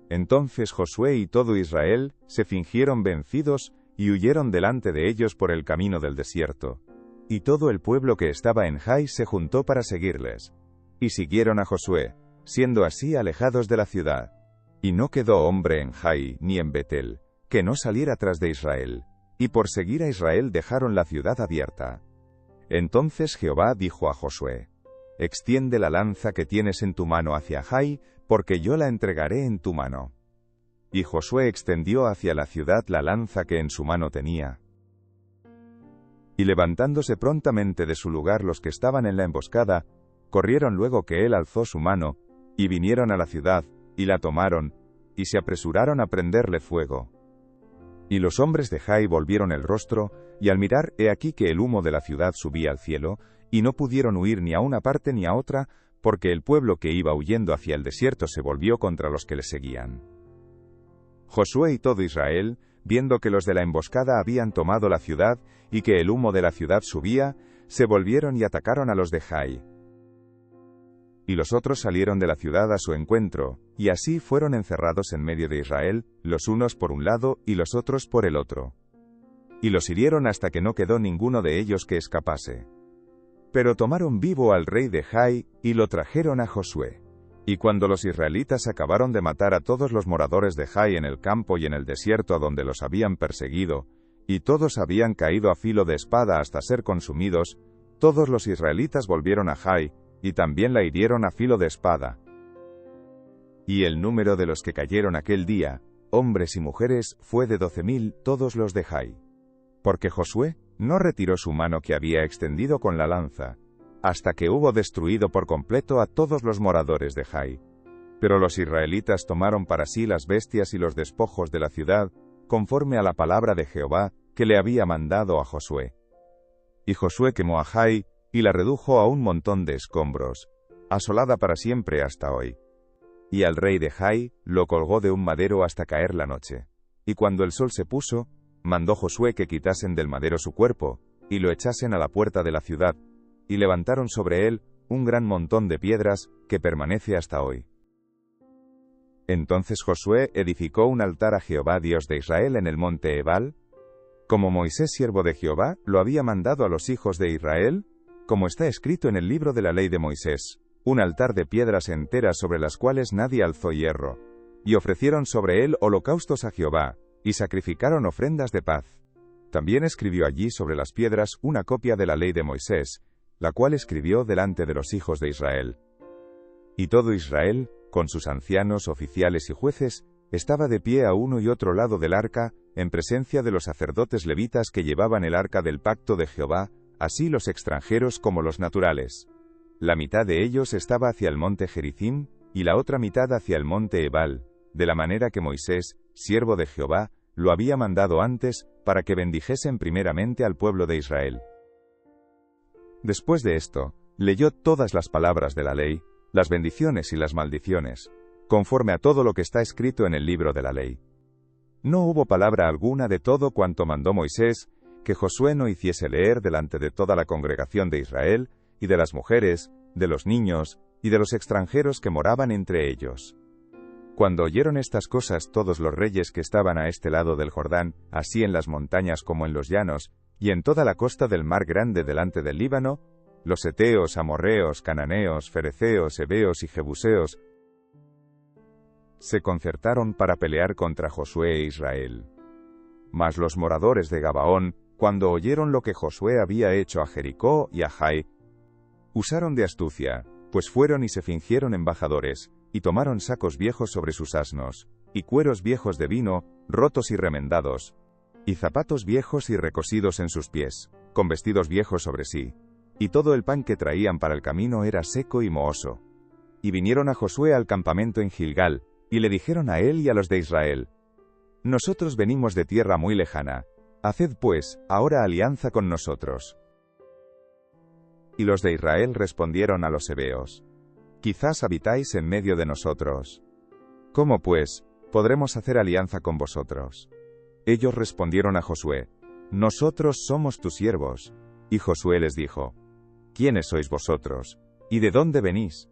Entonces Josué y todo Israel se fingieron vencidos, y huyeron delante de ellos por el camino del desierto. Y todo el pueblo que estaba en Jai se juntó para seguirles. Y siguieron a Josué, siendo así alejados de la ciudad. Y no quedó hombre en Jai ni en Betel, que no saliera tras de Israel, y por seguir a Israel dejaron la ciudad abierta. Entonces Jehová dijo a Josué: Extiende la lanza que tienes en tu mano hacia Jai, porque yo la entregaré en tu mano. Y Josué extendió hacia la ciudad la lanza que en su mano tenía. Y levantándose prontamente de su lugar los que estaban en la emboscada, corrieron luego que él alzó su mano, Y vinieron a la ciudad, y la tomaron, y se apresuraron a prenderle fuego. Y los hombres de Jai volvieron el rostro, y al mirar, he aquí que el humo de la ciudad subía al cielo, y no pudieron huir ni a una parte ni a otra, porque el pueblo que iba huyendo hacia el desierto se volvió contra los que le seguían. Josué y todo Israel, viendo que los de la emboscada habían tomado la ciudad, y que el humo de la ciudad subía, se volvieron y atacaron a los de Jai. Y los otros salieron de la ciudad a su encuentro, y así fueron encerrados en medio de Israel, los unos por un lado y los otros por el otro. Y los hirieron hasta que no quedó ninguno de ellos que escapase. Pero tomaron vivo al rey de Jai, y lo trajeron a Josué. Y cuando los israelitas acabaron de matar a todos los moradores de Jai en el campo y en el desierto a donde los habían perseguido, y todos habían caído a filo de espada hasta ser consumidos, todos los israelitas volvieron a Jai, y también la hirieron a filo de espada. Y el número de los que cayeron aquel día, hombres y mujeres, fue de 12.000 todos los de Jai. Porque Josué no retiró su mano que había extendido con la lanza, hasta que hubo destruido por completo a todos los moradores de Jai. Pero los israelitas tomaron para sí las bestias y los despojos de la ciudad, conforme a la palabra de Jehová, que le había mandado a Josué. Y Josué quemó a Jai, y la redujo a un montón de escombros, asolada para siempre hasta hoy. Y al rey de Jai lo colgó de un madero hasta caer la noche. Y cuando el sol se puso, mandó Josué que quitasen del madero su cuerpo, y lo echasen a la puerta de la ciudad, y levantaron sobre él un gran montón de piedras, que permanece hasta hoy. Entonces Josué edificó un altar a Jehová Dios de Israel en el monte Ebal, como Moisés siervo de Jehová lo había mandado a los hijos de Israel, como está escrito en el libro de la ley de Moisés, un altar de piedras enteras sobre las cuales nadie alzó hierro. Y ofrecieron sobre él holocaustos a Jehová, y sacrificaron ofrendas de paz. También escribió allí sobre las piedras una copia de la ley de Moisés, la cual escribió delante de los hijos de Israel. Y todo Israel, con sus ancianos, oficiales y jueces, estaba de pie a uno y otro lado del arca, en presencia de los sacerdotes levitas que llevaban el arca del pacto de Jehová, así los extranjeros como los naturales. La mitad de ellos estaba hacia el monte Gerizim, y la otra mitad hacia el monte Ebal, de la manera que Moisés, siervo de Jehová, lo había mandado antes, para que bendijesen primeramente al pueblo de Israel. Después de esto, leyó todas las palabras de la ley, las bendiciones y las maldiciones, conforme a todo lo que está escrito en el libro de la ley. No hubo palabra alguna de todo cuanto mandó Moisés, que Josué no hiciese leer delante de toda la congregación de Israel, y de las mujeres, de los niños, y de los extranjeros que moraban entre ellos. Cuando oyeron estas cosas todos los reyes que estaban a este lado del Jordán, así en las montañas como en los llanos, y en toda la costa del mar grande delante del Líbano, los heteos, amorreos, cananeos, fereceos, heveos y jebuseos, se concertaron para pelear contra Josué e Israel. Mas los moradores de Gabaón, cuando oyeron lo que Josué había hecho a Jericó y a Jai, usaron de astucia, pues fueron y se fingieron embajadores, y tomaron sacos viejos sobre sus asnos, y cueros viejos de vino, rotos y remendados, y zapatos viejos y recosidos en sus pies, con vestidos viejos sobre sí, y todo el pan que traían para el camino era seco y mohoso. Y vinieron a Josué al campamento en Gilgal, y le dijeron a él y a los de Israel: Nosotros venimos de tierra muy lejana, haced pues, ahora alianza con nosotros. Y los de Israel respondieron a los heveos: Quizás habitáis en medio de nosotros. ¿Cómo pues podremos hacer alianza con vosotros? Ellos respondieron a Josué: Nosotros somos tus siervos. Y Josué les dijo: ¿Quiénes sois vosotros? ¿Y de dónde venís?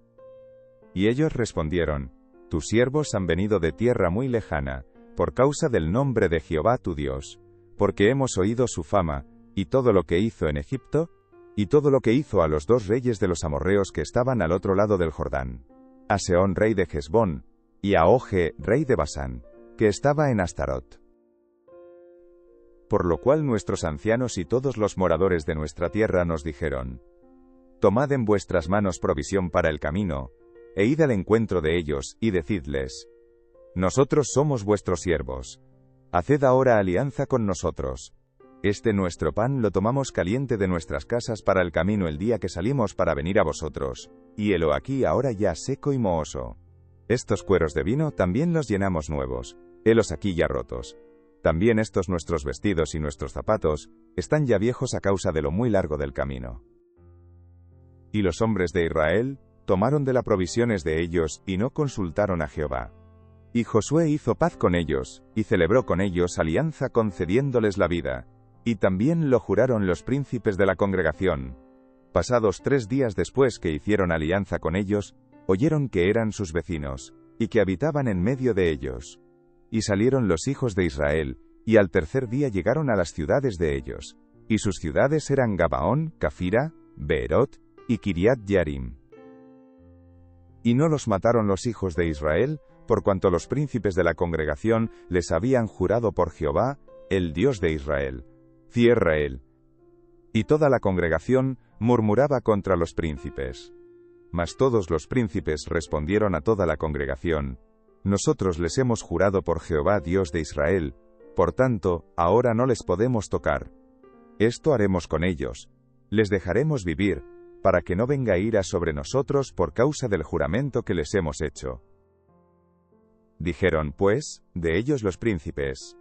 Y ellos respondieron: Tus siervos han venido de tierra muy lejana, por causa del nombre de Jehová tu Dios, porque hemos oído su fama, y todo lo que hizo en Egipto, y todo lo que hizo a los 2 reyes de los amorreos que estaban al otro lado del Jordán, a Sehón rey de Hesbón, y a Oge rey de Basán, que estaba en Astarot. Por lo cual nuestros ancianos y todos los moradores de nuestra tierra nos dijeron: Tomad en vuestras manos provisión para el camino, e id al encuentro de ellos, y decidles: Nosotros somos vuestros siervos. Haced ahora alianza con nosotros. Este nuestro pan lo tomamos caliente de nuestras casas para el camino el día que salimos para venir a vosotros, y helo aquí ahora ya seco y mohoso. Estos cueros de vino también los llenamos nuevos, helos aquí ya rotos. También estos nuestros vestidos y nuestros zapatos están ya viejos a causa de lo muy largo del camino. Y los hombres de Israel tomaron de las provisiones de ellos y no consultaron a Jehová. Y Josué hizo paz con ellos, y celebró con ellos alianza concediéndoles la vida. Y también lo juraron los príncipes de la congregación. Pasados 3 días después que hicieron alianza con ellos, oyeron que eran sus vecinos, y que habitaban en medio de ellos. Y salieron los hijos de Israel, y al tercer día llegaron a las ciudades de ellos. Y sus ciudades eran Gabaón, Cafira, Beerot, y Kiriat Yarim. Y no los mataron los hijos de Israel, por cuanto los príncipes de la congregación les habían jurado por Jehová, el Dios de Israel. Cierra él. Y toda la congregación murmuraba contra los príncipes. Mas todos los príncipes respondieron a toda la congregación: Nosotros les hemos jurado por Jehová Dios de Israel, por tanto, ahora no les podemos tocar. Esto haremos con ellos. Les dejaremos vivir, para que no venga ira sobre nosotros por causa del juramento que les hemos hecho. Dijeron, pues, de ellos los príncipes: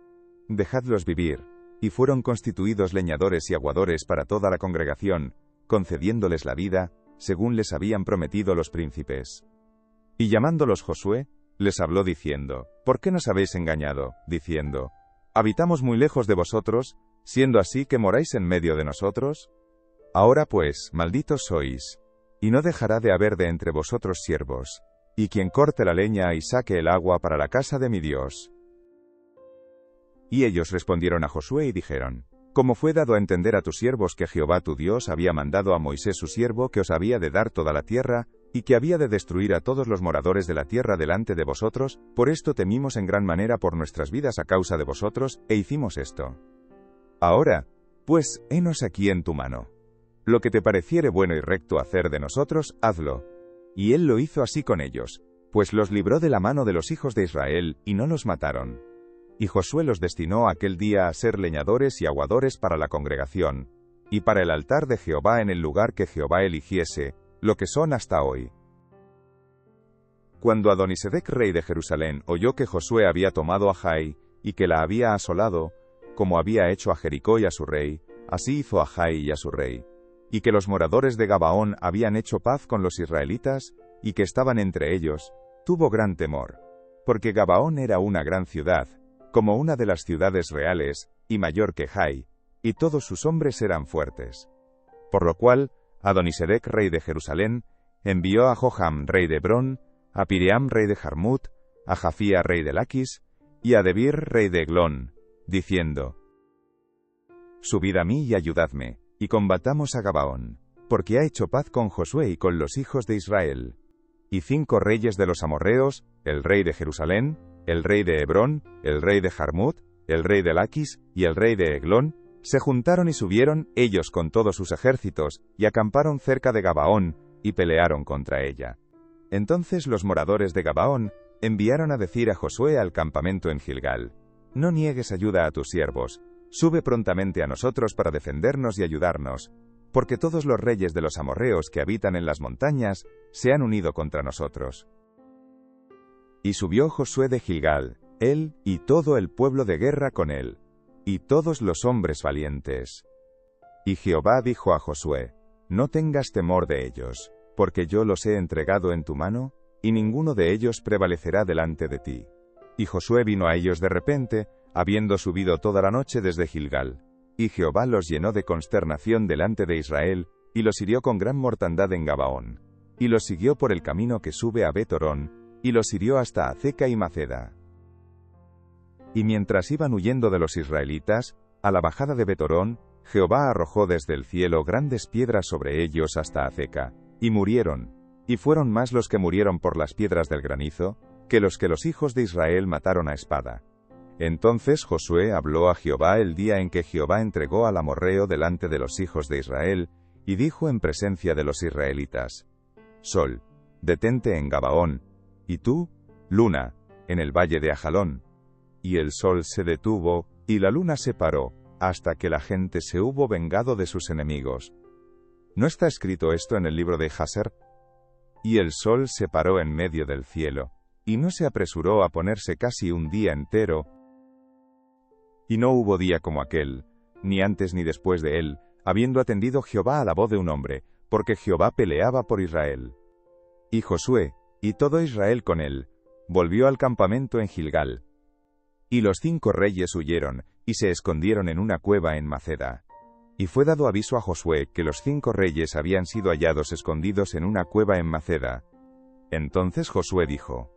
Dejadlos vivir. Y fueron constituidos leñadores y aguadores para toda la congregación, concediéndoles la vida, según les habían prometido los príncipes. Y llamándolos Josué, les habló diciendo: ¿Por qué nos habéis engañado? Diciendo: ¿Habitamos muy lejos de vosotros, siendo así que moráis en medio de nosotros? Ahora pues, malditos sois, y no dejará de haber de entre vosotros siervos, y quien corte la leña y saque el agua para la casa de mi Dios. Y ellos respondieron a Josué y dijeron: Como fue dado a entender a tus siervos que Jehová tu Dios había mandado a Moisés su siervo que os había de dar toda la tierra, y que había de destruir a todos los moradores de la tierra delante de vosotros, por esto temimos en gran manera por nuestras vidas a causa de vosotros, e hicimos esto. Ahora, pues, henos aquí en tu mano. Lo que te pareciere bueno y recto hacer de nosotros, hazlo. Y él lo hizo así con ellos, pues los libró de la mano de los hijos de Israel, y no los mataron. Y Josué los destinó aquel día a ser leñadores y aguadores para la congregación, y para el altar de Jehová en el lugar que Jehová eligiese, lo que son hasta hoy. Cuando Adonisedec rey de Jerusalén oyó que Josué había tomado a Jai, y que la había asolado, como había hecho a Jericó y a su rey, así hizo a Jai y a su rey, y que los moradores de Gabaón habían hecho paz con los israelitas, y que estaban entre ellos, tuvo gran temor, porque Gabaón era una gran ciudad, como una de las ciudades reales, y mayor que Jai, y todos sus hombres eran fuertes. Por lo cual, Adonisedec rey de Jerusalén envió a Joham rey de Hebrón, a Piream rey de Jarmut, a Jafía rey de Laquis, y a Debir rey de Eglón, diciendo: Subid a mí y ayudadme, y combatamos a Gabaón, porque ha hecho paz con Josué y con los hijos de Israel. Y 5 reyes de los amorreos, el rey de Jerusalén, el rey de Hebrón, el rey de Jarmut, el rey de Laquis, y el rey de Eglón, se juntaron y subieron, ellos con todos sus ejércitos, y acamparon cerca de Gabaón, y pelearon contra ella. Entonces los moradores de Gabaón enviaron a decir a Josué al campamento en Gilgal: No niegues ayuda a tus siervos, sube prontamente a nosotros para defendernos y ayudarnos, porque todos los reyes de los amorreos que habitan en las montañas se han unido contra nosotros. Y subió Josué de Gilgal, él y todo el pueblo de guerra con él, y todos los hombres valientes. Y Jehová dijo a Josué: No tengas temor de ellos, porque yo los he entregado en tu mano, y ninguno de ellos prevalecerá delante de ti. Y Josué vino a ellos de repente, habiendo subido toda la noche desde Gilgal. Y Jehová los llenó de consternación delante de Israel, y los hirió con gran mortandad en Gabaón. Y los siguió por el camino que sube a Bet-Horón, y los hirió hasta Azeca y Maceda. Y mientras iban huyendo de los israelitas, a la bajada de Bet-Horón, Jehová arrojó desde el cielo grandes piedras sobre ellos hasta Azeca, y murieron, y fueron más los que murieron por las piedras del granizo, que los hijos de Israel mataron a espada. Entonces Josué habló a Jehová el día en que Jehová entregó al amorreo delante de los hijos de Israel, y dijo en presencia de los israelitas: Sol, detente en Gabaón, y tú, luna, en el valle de Ajalón. Y el sol se detuvo, y la luna se paró, hasta que la gente se hubo vengado de sus enemigos. ¿No está escrito esto en el libro de Jaser? Y el sol se paró en medio del cielo, y no se apresuró a ponerse casi un día entero, y no hubo día como aquel, ni antes ni después de él, habiendo atendido Jehová a la voz de un hombre, porque Jehová peleaba por Israel. Y Josué, y todo Israel con él, volvió al campamento en Gilgal. Y los 5 reyes huyeron, y se escondieron en una cueva en Maceda. Y fue dado aviso a Josué que los 5 reyes habían sido hallados escondidos en una cueva en Maceda. Entonces Josué dijo: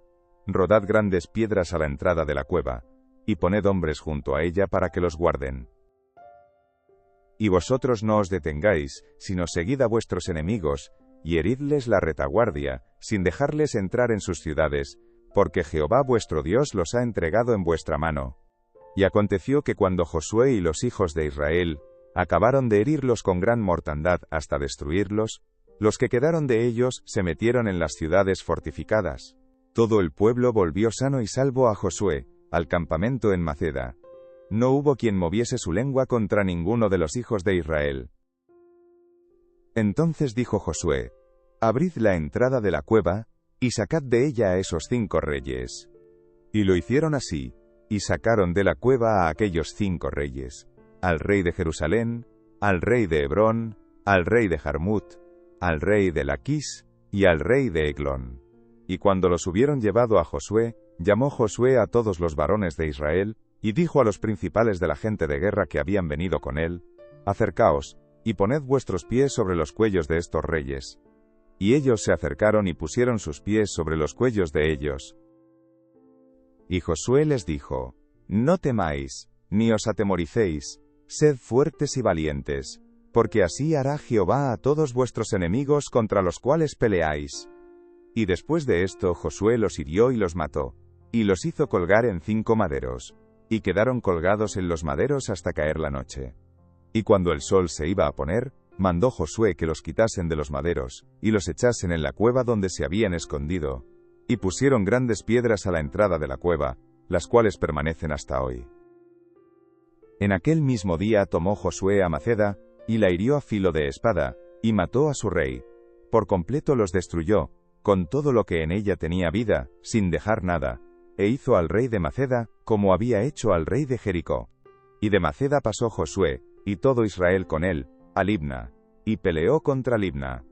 Rodad grandes piedras a la entrada de la cueva, y poned hombres junto a ella para que los guarden. Y vosotros no os detengáis, sino seguid a vuestros enemigos, y heridles la retaguardia, sin dejarles entrar en sus ciudades, porque Jehová vuestro Dios los ha entregado en vuestra mano. Y aconteció que cuando Josué y los hijos de Israel acabaron de herirlos con gran mortandad hasta destruirlos, los que quedaron de ellos se metieron en las ciudades fortificadas. Todo el pueblo volvió sano y salvo a Josué, al campamento en Maceda. No hubo quien moviese su lengua contra ninguno de los hijos de Israel. Entonces dijo Josué: Abrid la entrada de la cueva, y sacad de ella a esos 5 reyes. Y lo hicieron así, y sacaron de la cueva a aquellos 5 reyes: al rey de Jerusalén, al rey de Hebrón, al rey de Jarmut, al rey de Laquis, y al rey de Eglón. Y cuando los hubieron llevado a Josué, llamó Josué a todos los varones de Israel, y dijo a los principales de la gente de guerra que habían venido con él: Acercaos, y poned vuestros pies sobre los cuellos de estos reyes. Y ellos se acercaron y pusieron sus pies sobre los cuellos de ellos. Y Josué les dijo: No temáis, ni os atemoricéis, sed fuertes y valientes, porque así hará Jehová a todos vuestros enemigos contra los cuales peleáis. Y después de esto Josué los hirió y los mató, y los hizo colgar en 5 maderos, y quedaron colgados en los maderos hasta caer la noche. Y cuando el sol se iba a poner, mandó Josué que los quitasen de los maderos, y los echasen en la cueva donde se habían escondido, y pusieron grandes piedras a la entrada de la cueva, las cuales permanecen hasta hoy. En aquel mismo día tomó Josué a Maceda, y la hirió a filo de espada, y mató a su rey. Por completo los destruyó, con todo lo que en ella tenía vida, sin dejar nada, e hizo al rey de Maceda, como había hecho al rey de Jericó. Y de Maceda pasó Josué, y todo Israel con él, a Libna, y peleó contra Libna.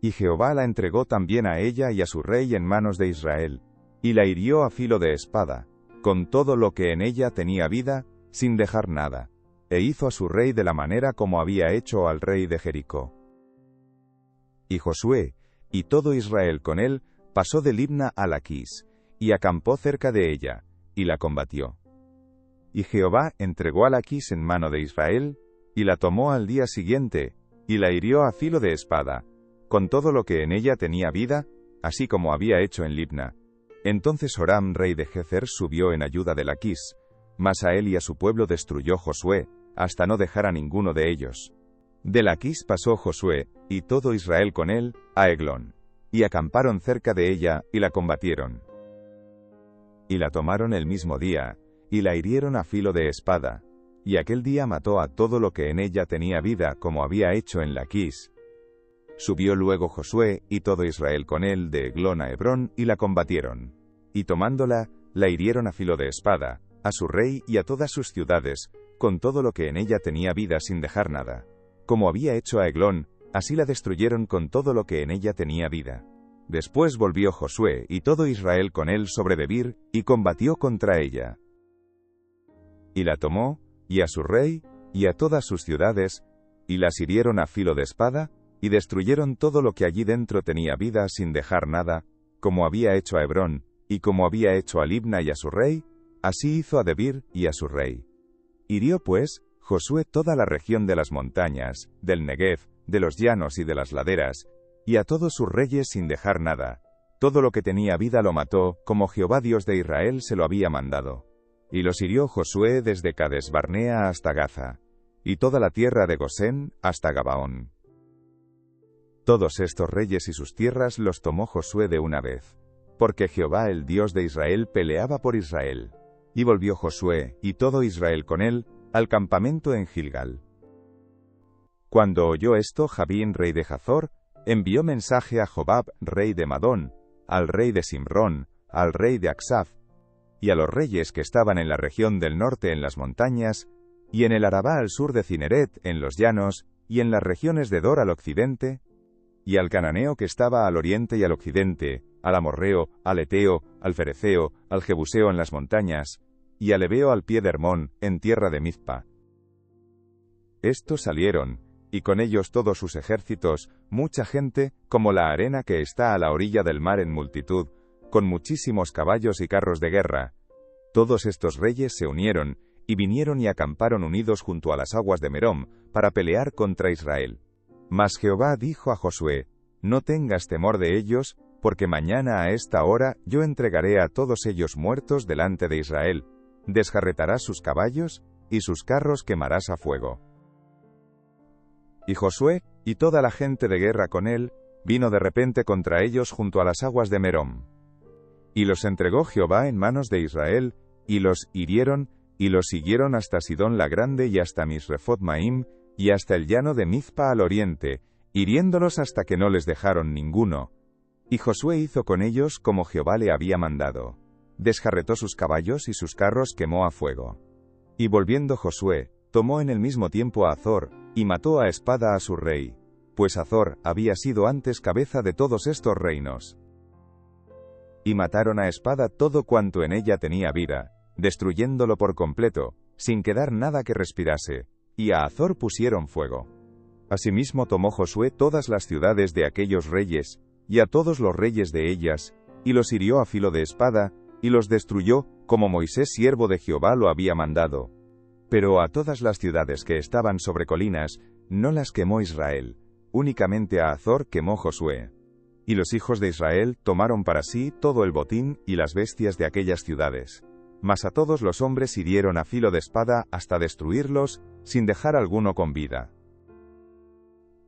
Y Jehová la entregó también a ella y a su rey en manos de Israel, y la hirió a filo de espada, con todo lo que en ella tenía vida, sin dejar nada, e hizo a su rey de la manera como había hecho al rey de Jericó. Y Josué, y todo Israel con él, pasó de Libna a Laquis, y acampó cerca de ella, y la combatió. Y Jehová entregó a Laquis en mano de Israel, y la tomó al día siguiente, y la hirió a filo de espada, con todo lo que en ella tenía vida, así como había hecho en Libna. Entonces Joram rey de Gezer subió en ayuda de Laquis, mas a él y a su pueblo destruyó Josué, hasta no dejar a ninguno de ellos. De Laquis pasó Josué, y todo Israel con él, a Eglón, y acamparon cerca de ella, y la combatieron. Y la tomaron el mismo día, y la hirieron a filo de espada, y aquel día mató a todo lo que en ella tenía vida, como había hecho en Laquis. Subió luego Josué, y todo Israel con él, de Eglón a Hebrón, y la combatieron. Y tomándola, la hirieron a filo de espada, a su rey y a todas sus ciudades, con todo lo que en ella tenía vida sin dejar nada. Como había hecho a Eglón, así la destruyeron con todo lo que en ella tenía vida. Después volvió Josué y todo Israel con él sobre Debir, y combatió contra ella. Y la tomó, y a su rey, y a todas sus ciudades, y las hirieron a filo de espada, y destruyeron todo lo que allí dentro tenía vida sin dejar nada, como había hecho a Hebrón, y como había hecho a Libna y a su rey, así hizo a Debir y a su rey. Hirió pues Josué toda la región de las montañas, del Negev, de los llanos y de las laderas, y a todos sus reyes sin dejar nada. Todo lo que tenía vida lo mató, como Jehová Dios de Israel se lo había mandado. Y los hirió Josué desde Cades Barnea hasta Gaza, y toda la tierra de Gosén hasta Gabaón. Todos estos reyes y sus tierras los tomó Josué de una vez, porque Jehová el Dios de Israel peleaba por Israel. Y volvió Josué, y todo Israel con él, al campamento en Gilgal. Cuando oyó esto, Jabín, rey de Hazor, envió mensaje a Jobab, rey de Madón, al rey de Simrón, al rey de Aksaf, y a los reyes que estaban en la región del norte en las montañas, y en el Arabá al sur de Cineret, en los llanos, y en las regiones de Dor al occidente, y al cananeo que estaba al oriente y al occidente, al amorreo, al eteo, al fereceo, al jebuseo en las montañas, y al heveo al pie de Hermón, en tierra de Mizpa. Estos salieron, y con ellos todos sus ejércitos, mucha gente, como la arena que está a la orilla del mar en multitud, con muchísimos caballos y carros de guerra. Todos estos reyes se unieron, y vinieron y acamparon unidos junto a las aguas de Merom, para pelear contra Israel. Mas Jehová dijo a Josué: no tengas temor de ellos, porque mañana a esta hora yo entregaré a todos ellos muertos delante de Israel. Desjarretarás sus caballos, y sus carros quemarás a fuego. Y Josué, y toda la gente de guerra con él, vino de repente contra ellos junto a las aguas de Merom. Y los entregó Jehová en manos de Israel, y los hirieron, y los siguieron hasta Sidón la Grande y hasta Misrefoth Maim, y hasta el llano de Mizpa al oriente, hiriéndolos hasta que no les dejaron ninguno. Y Josué hizo con ellos como Jehová le había mandado. Desjarretó sus caballos y sus carros quemó a fuego. Y volviendo Josué, tomó en el mismo tiempo a Hazor, y mató a espada a su rey, pues Hazor había sido antes cabeza de todos estos reinos. Y mataron a espada todo cuanto en ella tenía vida, destruyéndolo por completo, sin quedar nada que respirase, y a Hazor pusieron fuego. Asimismo tomó Josué todas las ciudades de aquellos reyes, y a todos los reyes de ellas, y los hirió a filo de espada, y los destruyó, como Moisés siervo de Jehová lo había mandado. Pero a todas las ciudades que estaban sobre colinas, no las quemó Israel, únicamente a Hazor quemó Josué. Y los hijos de Israel tomaron para sí todo el botín y las bestias de aquellas ciudades. Mas a todos los hombres hirieron a filo de espada hasta destruirlos, sin dejar alguno con vida.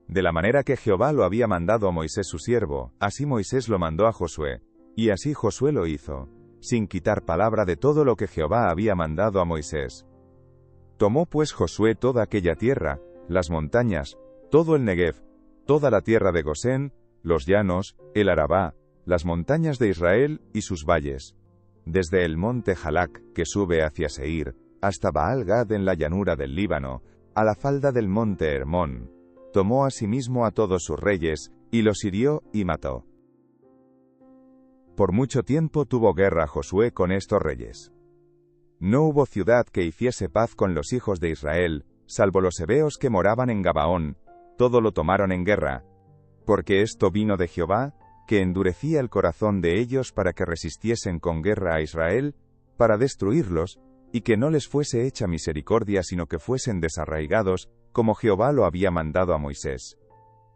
De la manera que Jehová lo había mandado a Moisés su siervo, así Moisés lo mandó a Josué, y así Josué lo hizo, sin quitar palabra de todo lo que Jehová había mandado a Moisés. Tomó pues Josué toda aquella tierra, las montañas, todo el Negev, toda la tierra de Gosén, los llanos, el Arabá, las montañas de Israel y sus valles, desde el monte Jalac, que sube hacia Seir, hasta Baal-Gad en la llanura del Líbano, a la falda del monte Hermón. Tomó asimismo a todos sus reyes, y los hirió y mató. Por mucho tiempo tuvo guerra Josué con estos reyes. No hubo ciudad que hiciese paz con los hijos de Israel, salvo los heveos que moraban en Gabaón, todo lo tomaron en guerra, porque esto vino de Jehová, que endurecía el corazón de ellos para que resistiesen con guerra a Israel, para destruirlos, y que no les fuese hecha misericordia sino que fuesen desarraigados, como Jehová lo había mandado a Moisés.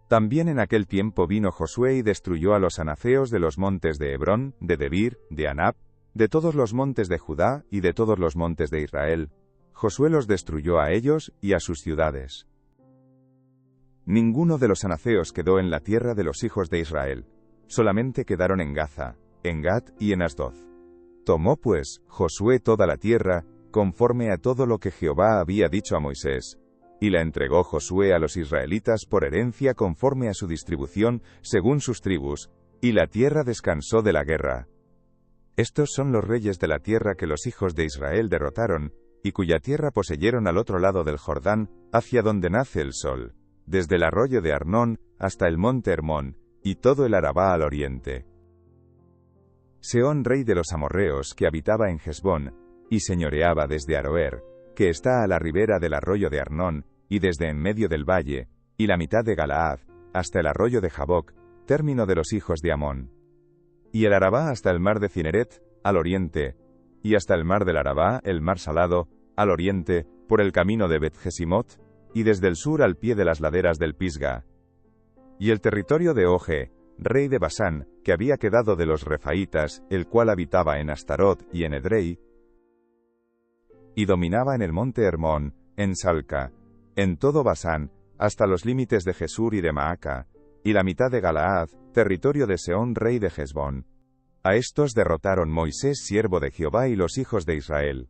También en aquel tiempo vino Josué y destruyó a los anaceos de los montes de Hebrón, de Debir, de Anab, de todos los montes de Judá y de todos los montes de Israel. Josué los destruyó a ellos y a sus ciudades. Ninguno de los anaceos quedó en la tierra de los hijos de Israel, solamente quedaron en Gaza, en Gat y en Asdod. Tomó pues Josué toda la tierra, conforme a todo lo que Jehová había dicho a Moisés, y la entregó Josué a los israelitas por herencia conforme a su distribución, según sus tribus, y la tierra descansó de la guerra. Estos son los reyes de la tierra que los hijos de Israel derrotaron, y cuya tierra poseyeron al otro lado del Jordán, hacia donde nace el sol, desde el arroyo de Arnón hasta el monte Hermón, y todo el Arabá al oriente. Sehón, rey de los amorreos, que habitaba en Hesbón, y señoreaba desde Aroer, que está a la ribera del arroyo de Arnón, y desde en medio del valle, y la mitad de Galaad, hasta el arroyo de Jaboc, término de los hijos de Amón. Y el Arabá hasta el mar de Cineret, al oriente, y hasta el mar del Arabá, el mar salado, al oriente, por el camino de Bet-Jesimot, y desde el sur al pie de las laderas del Pisga. Y el territorio de Oge, rey de Basán, que había quedado de los Refaítas, el cual habitaba en Astarot y en Edrei, y dominaba en el monte Hermón, en Salca, en todo Basán, hasta los límites de Jesur y de Maaca, y la mitad de Galaad, territorio de Sehón, rey de Hesbón. A estos derrotaron Moisés, siervo de Jehová, y los hijos de Israel.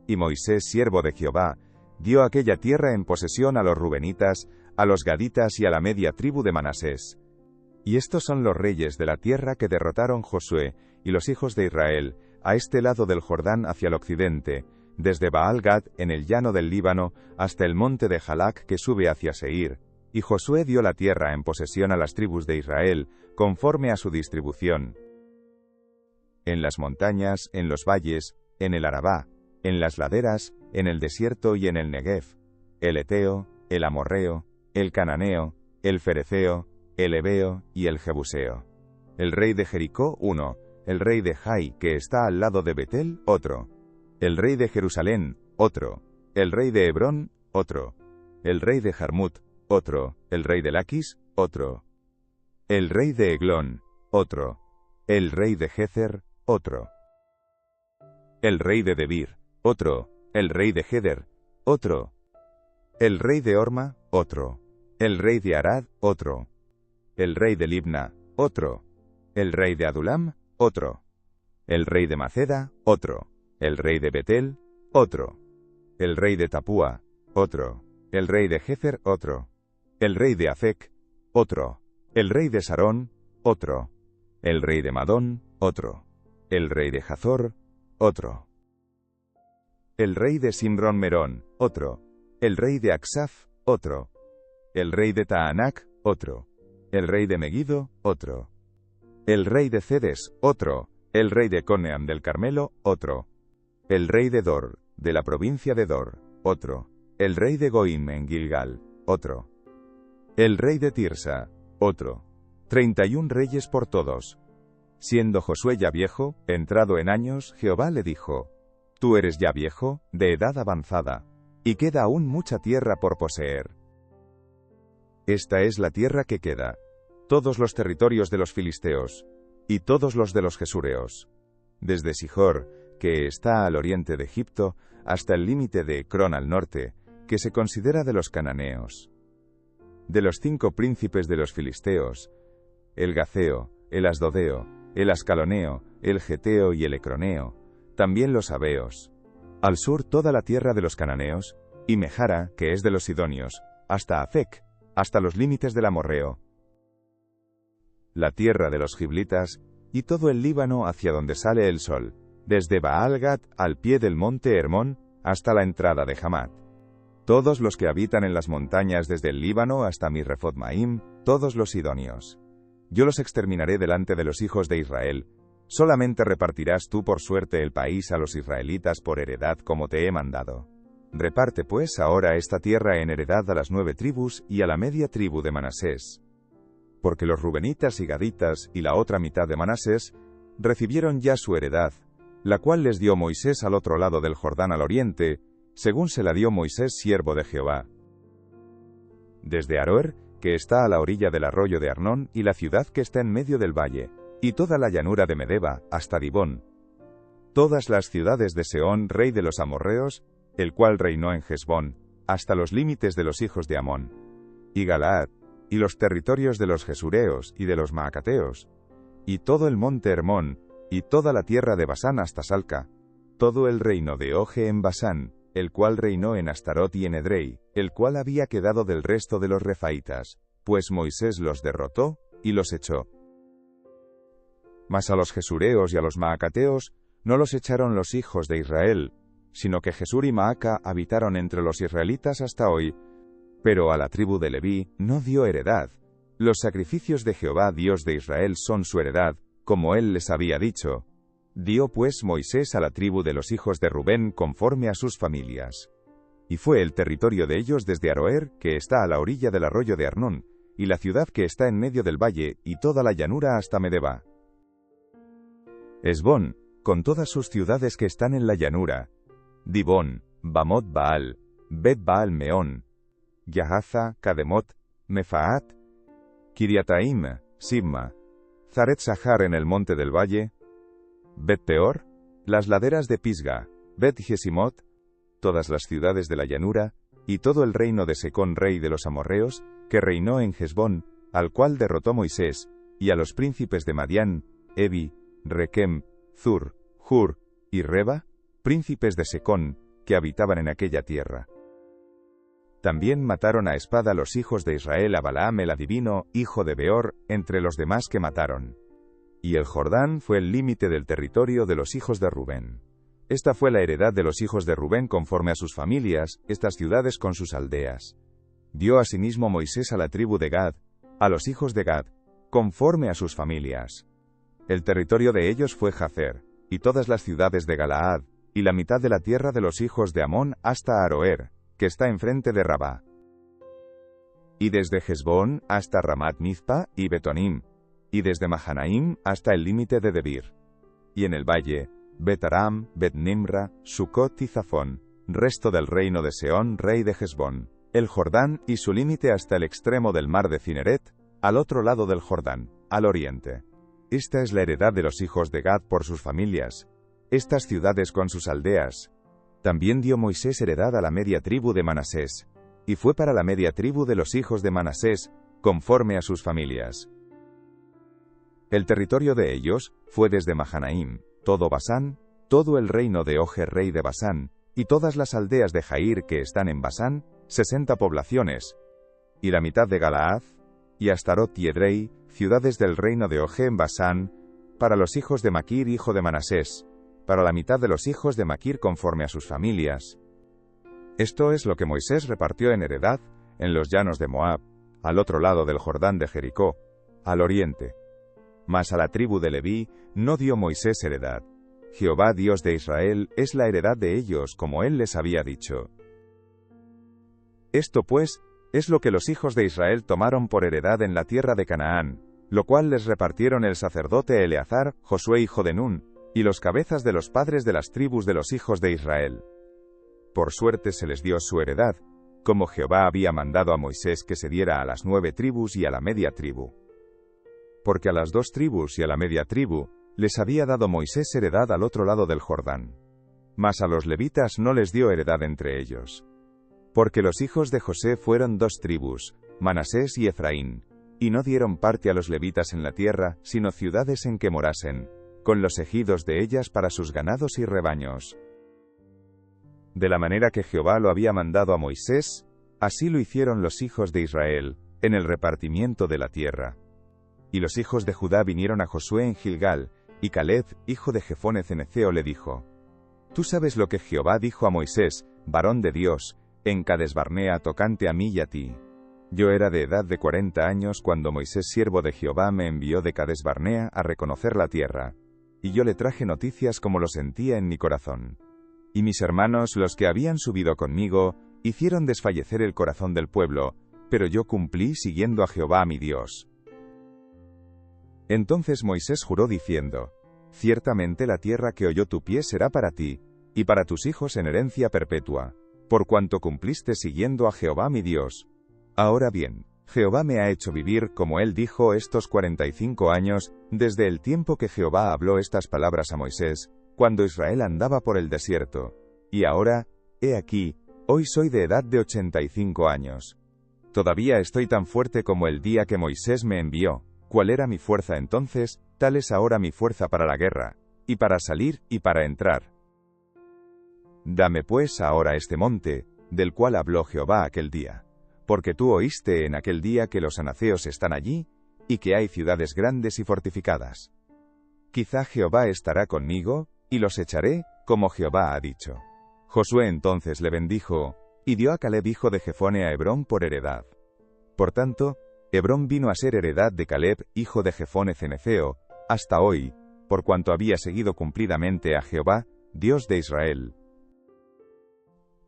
Y Moisés, siervo de Jehová, dio aquella tierra en posesión a los rubenitas, a los gaditas y a la media tribu de Manasés. Y estos son los reyes de la tierra que derrotaron Josué y los hijos de Israel, a este lado del Jordán hacia el occidente, desde Baal-Gad en el llano del Líbano hasta el monte de Jalac que sube hacia Seir, y Josué dio la tierra en posesión a las tribus de Israel, conforme a su distribución. En las montañas, en los valles, en el Arabá, en las laderas, en el desierto y en el Negev, el Eteo, el Amorreo, el Cananeo, el Fereceo, el Heveo y el Jebuseo. El rey de Jericó, uno. El rey de Jai, que está al lado de Betel, otro. El rey de Jerusalén, otro. El rey de Hebrón, otro. El rey de Jarmut, otro. El rey de Laquis, otro. El rey de Eglón, otro. El rey de Gezer, otro. El rey de Debir, otro. El rey de Geder, otro. El rey de Orma, otro. El rey de Arad, otro. El rey de Libna, otro. El rey de Adulam, otro. El rey de Maceda, otro. El rey de Betel, otro. El rey de Tapúa, otro. El rey de Gezer, otro. El rey de Afec, otro. El rey de Sarón, otro. El rey de Madón, otro. El rey de Hazor, otro. El rey de Simrón Merón, otro. El rey de Aksaf, otro. El rey de Taanac, otro. El rey de Megiddo, otro. El rey de Cedes, otro. El rey de Coneam del Carmelo, otro. El rey de Dor, de la provincia de Dor, otro. El rey de Goim en Gilgal, otro. El rey de Tirsa, otro. 31 reyes por todos. Siendo Josué ya viejo, entrado en años, Jehová le dijo: Tú eres ya viejo, de edad avanzada, y queda aún mucha tierra por poseer. Esta es la tierra que queda, todos los territorios de los filisteos, y todos los de los gesureos, desde Sijor, que está al oriente de Egipto, hasta el límite de Ecrón al norte, que se considera de los cananeos. De los 5 príncipes de los filisteos, el Gaceo, el Asdodeo, el Ascaloneo, el Geteo y el Ecroneo, también los Abeos. Al sur toda la tierra de los cananeos, y Mejara, que es de los sidonios, hasta Afec, hasta los límites del Amorreo. La tierra de los giblitas, y todo el Líbano hacia donde sale el sol, desde Baal-Gad al pie del monte Hermón, hasta la entrada de Hamat. Todos los que habitan en las montañas desde el Líbano hasta Misrefot-Maim, todos los sidonios. Yo los exterminaré delante de los hijos de Israel. Solamente repartirás tú por suerte el país a los israelitas por heredad como te he mandado. Reparte pues ahora esta tierra en heredad a las 9 tribus y a la media tribu de Manasés. Porque los rubenitas y gaditas y la otra mitad de Manasés recibieron ya su heredad, la cual les dio Moisés al otro lado del Jordán al oriente, según se la dio Moisés siervo de Jehová. Desde Aroer, que está a la orilla del arroyo de Arnón, y la ciudad que está en medio del valle, y toda la llanura de Medeba, hasta Dibón. Todas las ciudades de Sehón, rey de los amorreos, el cual reinó en Hesbón, hasta los límites de los hijos de Amón. Y Galaad, y los territorios de los gesureos y de los maacateos, y todo el monte Hermón, y toda la tierra de Basán hasta Salca, todo el reino de Oge en Basán, el cual reinó en Astarot y en Edrei, el cual había quedado del resto de los refaitas, pues Moisés los derrotó, y los echó. Mas a los gesureos y a los maacateos, no los echaron los hijos de Israel, sino que Jesur y Maaca habitaron entre los israelitas hasta hoy, pero a la tribu de Leví no dio heredad. Los sacrificios de Jehová Dios de Israel son su heredad, como él les había dicho. Dio pues Moisés a la tribu de los hijos de Rubén conforme a sus familias. Y fue el territorio de ellos desde Aroer, que está a la orilla del arroyo de Arnón, y la ciudad que está en medio del valle, y toda la llanura hasta Medeba. Esbón, con todas sus ciudades que están en la llanura. Dibón, Bamot Baal, Bet Baal Meón, Yahaza, Kademot, Mefaat, Kiriataim, Sibma, Zaret Sahar en el monte del valle, Bet Peor, las laderas de Pisga, Bet Gesimot, todas las ciudades de la llanura, y todo el reino de Secón rey de los amorreos, que reinó en Hesbón, al cual derrotó Moisés, y a los príncipes de Madián, Evi, Rekem, Zur, Hur, y Reba, príncipes de Secón, que habitaban en aquella tierra. También mataron a espada los hijos de Israel a Balaam el adivino, hijo de Beor, entre los demás que mataron. Y el Jordán fue el límite del territorio de los hijos de Rubén. Esta fue la heredad de los hijos de Rubén conforme a sus familias, estas ciudades con sus aldeas. Dio asimismo Moisés a la tribu de Gad, a los hijos de Gad, conforme a sus familias. El territorio de ellos fue Jazer, y todas las ciudades de Galaad, y la mitad de la tierra de los hijos de Amón hasta Aroer, que está enfrente de Rabá. Y desde Hesbón hasta Ramat Mizpa y Betonim, y desde Mahanaim hasta el límite de Debir. Y en el valle, Bet-Aram, Bet-Nimra, Sucot y Zafón, resto del reino de Seón, rey de Hesbón, el Jordán y su límite hasta el extremo del mar de Cineret, al otro lado del Jordán, al oriente. Esta es la heredad de los hijos de Gad por sus familias, estas ciudades con sus aldeas. También dio Moisés heredad a la media tribu de Manasés, y fue para la media tribu de los hijos de Manasés, conforme a sus familias. El territorio de ellos fue desde Mahanaim, todo Basán, todo el reino de Oger rey de Basán, y todas las aldeas de Jair que están en Basán, 60 poblaciones, y la mitad de Galaad, y Astarot y Edrei, ciudades del reino de Og en Basán, para los hijos de Maquir hijo de Manasés, para la mitad de los hijos de Maquir conforme a sus familias. Esto es lo que Moisés repartió en heredad, en los llanos de Moab, al otro lado del Jordán de Jericó, al oriente. Mas a la tribu de Leví no dio Moisés heredad. Jehová Dios de Israel es la heredad de ellos, como él les había dicho. Esto pues, es lo que los hijos de Israel tomaron por heredad en la tierra de Canaán, lo cual les repartieron el sacerdote Eleazar, Josué hijo de Nun, y los cabezas de los padres de las tribus de los hijos de Israel. Por suerte se les dio su heredad, como Jehová había mandado a Moisés que se diera a las 9 tribus y a la media tribu. Porque a las 2 tribus y a la media tribu, les había dado Moisés heredad al otro lado del Jordán. Mas a los levitas no les dio heredad entre ellos. Porque los hijos de José fueron 2 tribus, Manasés y Efraín, y no dieron parte a los levitas en la tierra, sino ciudades en que morasen, con los ejidos de ellas para sus ganados y rebaños. De la manera que Jehová lo había mandado a Moisés, así lo hicieron los hijos de Israel, en el repartimiento de la tierra. Y los hijos de Judá vinieron a Josué en Gilgal, y Caleb, hijo de Jefone cenezeo, le dijo: Tú sabes lo que Jehová dijo a Moisés, varón de Dios, en Cades Barnea tocante a mí y a ti. Yo era de edad de 40 años cuando Moisés siervo de Jehová me envió de Cades Barnea a reconocer la tierra, y yo le traje noticias como lo sentía en mi corazón. Y mis hermanos, los que habían subido conmigo, hicieron desfallecer el corazón del pueblo, pero yo cumplí siguiendo a Jehová mi Dios. Entonces Moisés juró diciendo: Ciertamente la tierra que oyó tu pie será para ti, y para tus hijos en herencia perpetua, por cuanto cumpliste siguiendo a Jehová mi Dios. Ahora bien, Jehová me ha hecho vivir, como él dijo, estos 45 años, desde el tiempo que Jehová habló estas palabras a Moisés, cuando Israel andaba por el desierto. Y ahora, he aquí, hoy soy de edad de 85 años. Todavía estoy tan fuerte como el día que Moisés me envió. ¿Cuál era mi fuerza entonces? Tal es ahora mi fuerza para la guerra, y para salir y para entrar. Dame pues ahora este monte, del cual habló Jehová aquel día. Porque tú oíste en aquel día que los anaceos están allí, y que hay ciudades grandes y fortificadas. Quizá Jehová estará conmigo, y los echaré, como Jehová ha dicho. Josué entonces le bendijo, y dio a Caleb hijo de Jefone a Hebrón por heredad. Por tanto, Hebrón vino a ser heredad de Caleb hijo de Jefone cenezeo, hasta hoy, por cuanto había seguido cumplidamente a Jehová, Dios de Israel.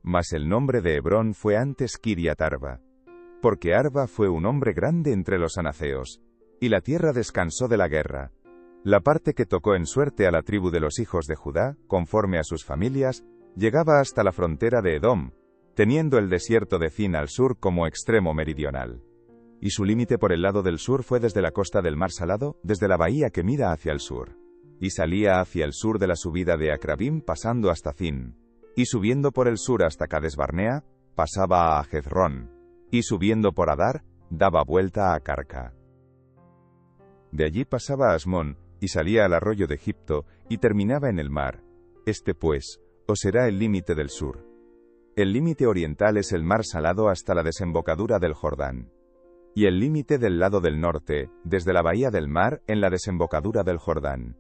Mas el nombre de Hebrón fue antes Kiriat Arba, porque Arba fue un hombre grande entre los anaceos, y la tierra descansó de la guerra. La parte que tocó en suerte a la tribu de los hijos de Judá, conforme a sus familias, llegaba hasta la frontera de Edom, teniendo el desierto de Zin al sur como extremo meridional. Y su límite por el lado del sur fue desde la costa del mar Salado, desde la bahía que mira hacia el sur. Y salía hacia el sur de la subida de Acrabim pasando hasta Zin. Y subiendo por el sur hasta Cades Barnea, pasaba a Jezrón. Y subiendo por Adar, daba vuelta a Carca. De allí pasaba a Asmón, y salía al arroyo de Egipto, y terminaba en el mar. Este pues, os será el límite del sur. El límite oriental es el mar Salado hasta la desembocadura del Jordán. Y el límite del lado del norte, desde la bahía del mar en la desembocadura del Jordán.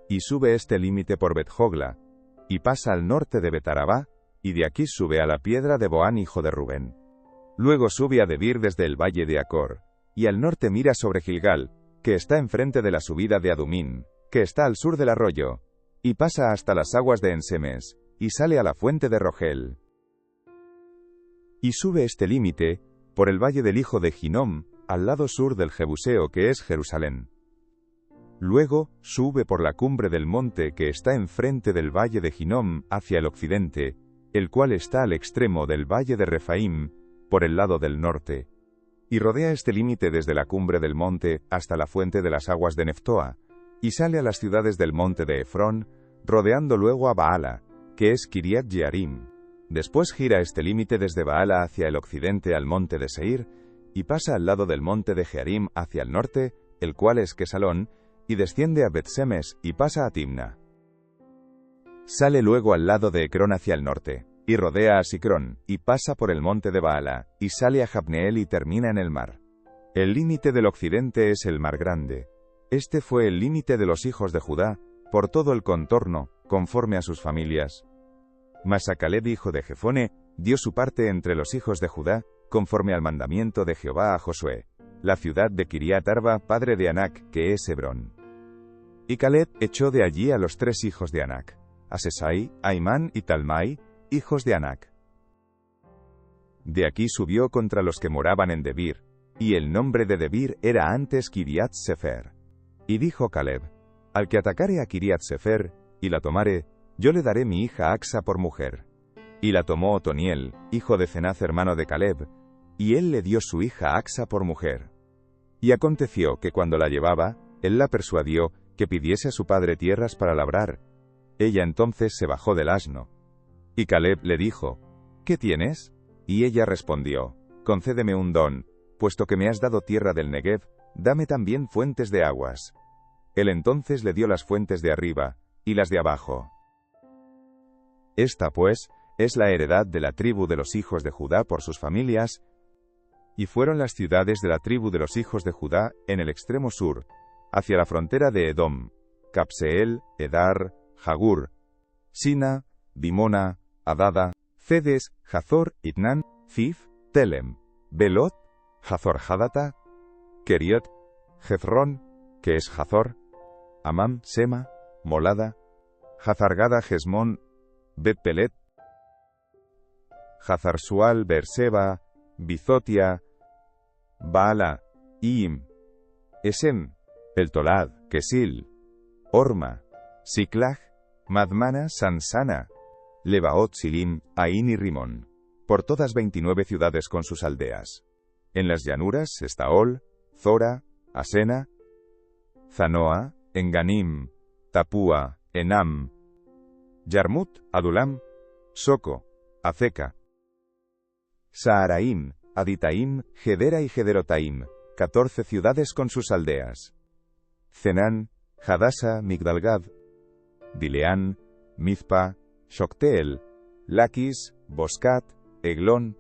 Y sube este límite por Bet-Jogla, y pasa al norte de Bet-Arabá, y de aquí sube a la piedra de Boán hijo de Rubén. Luego sube a Debir desde el valle de Acor, y al norte mira sobre Gilgal, que está enfrente de la subida de Adumín, que está al sur del arroyo, y pasa hasta las aguas de Ensemes, y sale a la fuente de Rogel. Y sube este límite, por el valle del hijo de Ginom, al lado sur del Jebuseo que es Jerusalén. Luego, sube por la cumbre del monte que está enfrente del valle de Ginom hacia el occidente, el cual está al extremo del valle de Refaim, por el lado del norte. Y rodea este límite desde la cumbre del monte hasta la fuente de las aguas de Neftoa, y sale a las ciudades del monte de Efrón, rodeando luego a Baala, que es Kiriat Jearim. Después gira este límite desde Baala hacia el occidente al monte de Seir, y pasa al lado del monte de Jearim hacia el norte, el cual es Quesalón, y desciende a Bet-Semes y pasa a Timna. Sale luego al lado de Ecrón hacia el norte, y rodea a Sicrón, y pasa por el monte de Baala, y sale a Jabneel y termina en el mar. El límite del occidente es el mar grande. Este fue el límite de los hijos de Judá, por todo el contorno, conforme a sus familias. Mas a Caleb hijo de Jefone, dio su parte entre los hijos de Judá, conforme al mandamiento de Jehová a Josué, la ciudad de Kiriat Arba, padre de Anac, que es Hebrón. Y Caleb echó de allí a los 3 hijos de Anac, a Sesai, Aimán y Talmai, hijos de Anac. De aquí subió contra los que moraban en Debir, y el nombre de Debir era antes Kiriat Sefer. Y dijo Caleb, al que atacare a Kiriat Sefer, y la tomare, yo le daré mi hija Axa por mujer. Y la tomó Otoniel, hijo de Cenaz hermano de Caleb, y él le dio su hija Axa por mujer. Y aconteció que cuando la llevaba, él la persuadió que pidiese a su padre tierras para labrar. Ella entonces se bajó del asno. Y Caleb le dijo, ¿qué tienes? Y ella respondió, concédeme un don, puesto que me has dado tierra del Negev, dame también fuentes de aguas. Él entonces le dio las fuentes de arriba, y las de abajo. Esta, pues, es la heredad de la tribu de los hijos de Judá por sus familias, y fueron las ciudades de la tribu de los hijos de Judá en el extremo sur, hacia la frontera de Edom, Capseel, Edar, Jagur, Sina, Dimona, Adada, Cedes, Hazor, Itnan, Zif, Telem, Belot, Hazor Hadata, Keriot, Jezrón, que es Hazor, Amam, Sema, Molada, Hazargada, Jesmón, Bet-Pelet, Hazarsual, Berseba, Bizotia, Baala, Iim, Esem, El-Tolad, Kesil, Orma, Siklag, Madmana, Sansana, Lebaot, Silim, Ain y Rimón, por todas 29 ciudades con sus aldeas. En las llanuras, Estaol, Zora, Asena, Zanoa, Enganim, Tapúa, Enam, Yarmut, Adulam, Soco, Azeca, Saaraim, Aditaim, Gedera y Gederotaim, 14 ciudades con sus aldeas. Cenán, Hadasa, Migdalgad, Dileán, Mizpa, Shokteel, Lakis, Boscat, Eglón,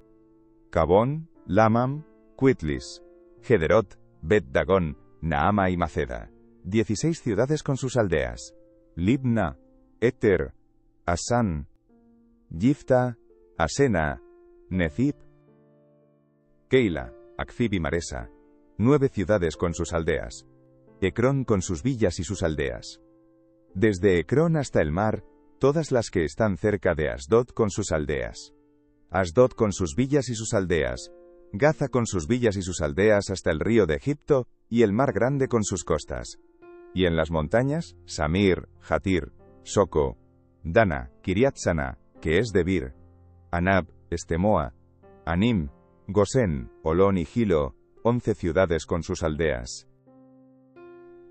Cabón, Lamam, Quitlis, Gederot, Bet-Dagón, Naama y Maceda, 16 ciudades con sus aldeas. Libna, Eter, Asán, Yifta, Asena, Nezib, Keila, Akzib y Maresa, 9 ciudades con sus aldeas. Ecrón con sus villas y sus aldeas. Desde Ecrón hasta el mar, todas las que están cerca de Asdod con sus aldeas. Asdod con sus villas y sus aldeas. Gaza con sus villas y sus aldeas hasta el río de Egipto, y el mar grande con sus costas. Y en las montañas, Samir, Jatir, Soco, Dana, Kiriat Sana, que es Debir, Anab, Estemoa, Anim, Gosén, Olón y Gilo, 11 ciudades con sus aldeas.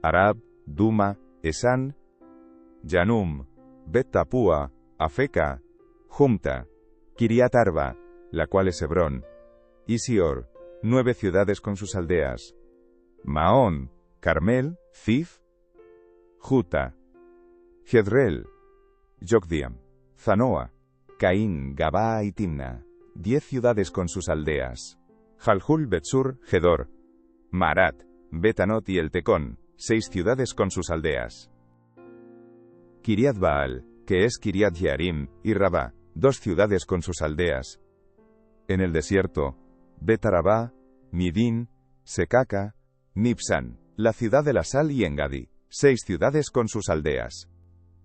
Arab, Duma, Esan, Yanum, Bet-Tapúa, Afeca, Jumta, Kiriat Arba, la cual es Hebrón, y Sior, 9 ciudades con sus aldeas. Maón, Carmel, Zif, Juta, Jezreel, Jokdiam, Zanoa, Caín, Gabaa y Timna, 10 ciudades con sus aldeas. Jalhul, Betsur, Gedor, Maarat, Betanot y el Tecón, 6 ciudades con sus aldeas. Kiriat Baal, que es Kiriat Jearim, y Rabá, 2 ciudades con sus aldeas. En el desierto, Betarabá, Midín, Secaca, Nipsan, la ciudad de la sal y Engadi, 6 ciudades con sus aldeas.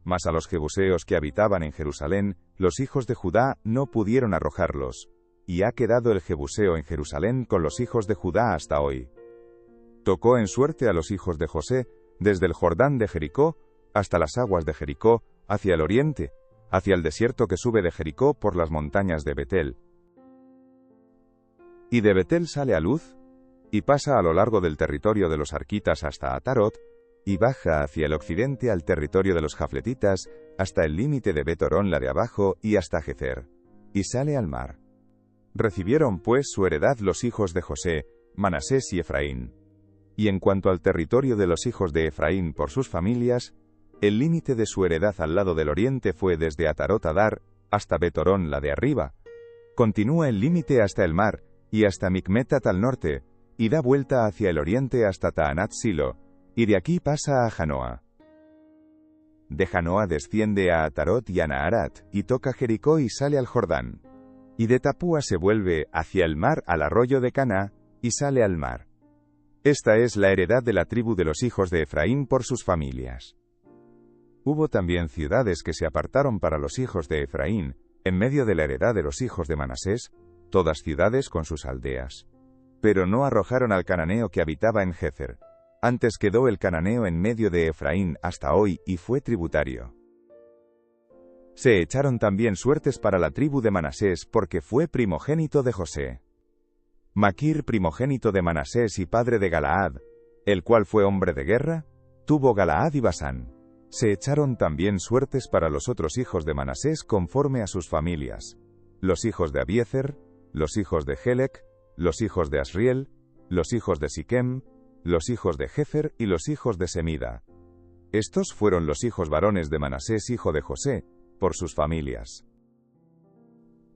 Mas a los jebuseos que habitaban en Jerusalén, los hijos de Judá no pudieron arrojarlos, y ha quedado el jebuseo en Jerusalén con los hijos de Judá hasta hoy. Tocó en suerte a los hijos de José, desde el Jordán de Jericó, hasta las aguas de Jericó, hacia el oriente, hacia el desierto que sube de Jericó por las montañas de Betel. Y de Betel sale a Luz, y pasa a lo largo del territorio de los arquitas hasta Atarot, y baja hacia el occidente al territorio de los jafletitas, hasta el límite de Bet-Horón la de abajo, y hasta Gezer, y sale al mar. Recibieron pues su heredad los hijos de José, Manasés y Efraín. Y en cuanto al territorio de los hijos de Efraín por sus familias, el límite de su heredad al lado del oriente fue desde Atarot Adar, hasta Bet-Horón la de arriba. Continúa el límite hasta el mar, y hasta Micmetat al norte, y da vuelta hacia el oriente hasta Taanat Silo, y de aquí pasa a Janoa. De Janoa desciende a Atarot y a Naarat, y toca Jericó y sale al Jordán. Y de Tapúa se vuelve hacia el mar al arroyo de Caná, y sale al mar. Esta es la heredad de la tribu de los hijos de Efraín por sus familias. Hubo también ciudades que se apartaron para los hijos de Efraín, en medio de la heredad de los hijos de Manasés, todas ciudades con sus aldeas. Pero no arrojaron al cananeo que habitaba en Gezer. Antes quedó el cananeo en medio de Efraín hasta hoy y fue tributario. Se echaron también suertes para la tribu de Manasés porque fue primogénito de José. Maquir, primogénito de Manasés y padre de Galaad, el cual fue hombre de guerra, tuvo Galaad y Basán. Se echaron también suertes para los otros hijos de Manasés conforme a sus familias. Los hijos de Abiezer, los hijos de Helec, los hijos de Asriel, los hijos de Siquem, los hijos de Jefer y los hijos de Semida. Estos fueron los hijos varones de Manasés hijo de José, por sus familias.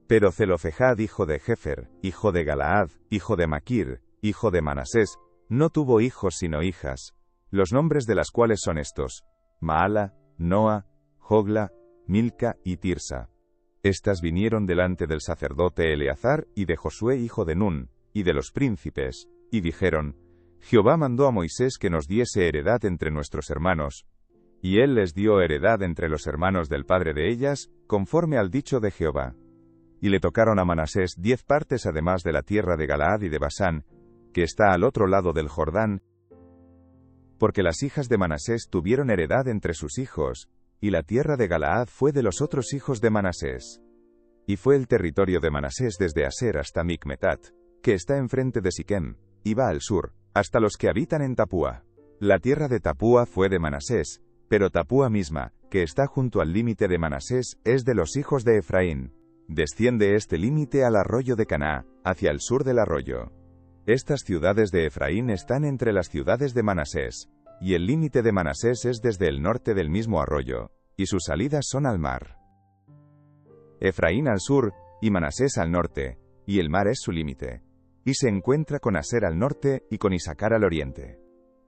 Pero Zelofejad hijo de Jefer, hijo de Galaad, hijo de Maquir, hijo de Manasés, no tuvo hijos sino hijas, los nombres de las cuales son estos: Maala, Noa, Jogla, Milca y Tirsa. Estas vinieron delante del sacerdote Eleazar y de Josué hijo de Nun, y de los príncipes, y dijeron: Jehová mandó a Moisés que nos diese heredad entre nuestros hermanos. Y él les dio heredad entre los hermanos del padre de ellas, conforme al dicho de Jehová. Y le tocaron a Manasés 10 partes además de la tierra de Galaad y de Basán, que está al otro lado del Jordán, porque las hijas de Manasés tuvieron heredad entre sus hijos, y la tierra de Galaad fue de los otros hijos de Manasés. Y fue el territorio de Manasés desde Aser hasta Micmetat, que está enfrente de Siquem, y va al sur, hasta los que habitan en Tapúa. La tierra de Tapúa fue de Manasés, pero Tapúa misma, que está junto al límite de Manasés, es de los hijos de Efraín. Desciende este límite al arroyo de Caná, hacia el sur del arroyo. Estas ciudades de Efraín están entre las ciudades de Manasés, y el límite de Manasés es desde el norte del mismo arroyo, y sus salidas son al mar. Efraín al sur, y Manasés al norte, y el mar es su límite. Y se encuentra con Aser al norte, y con Isacar al oriente.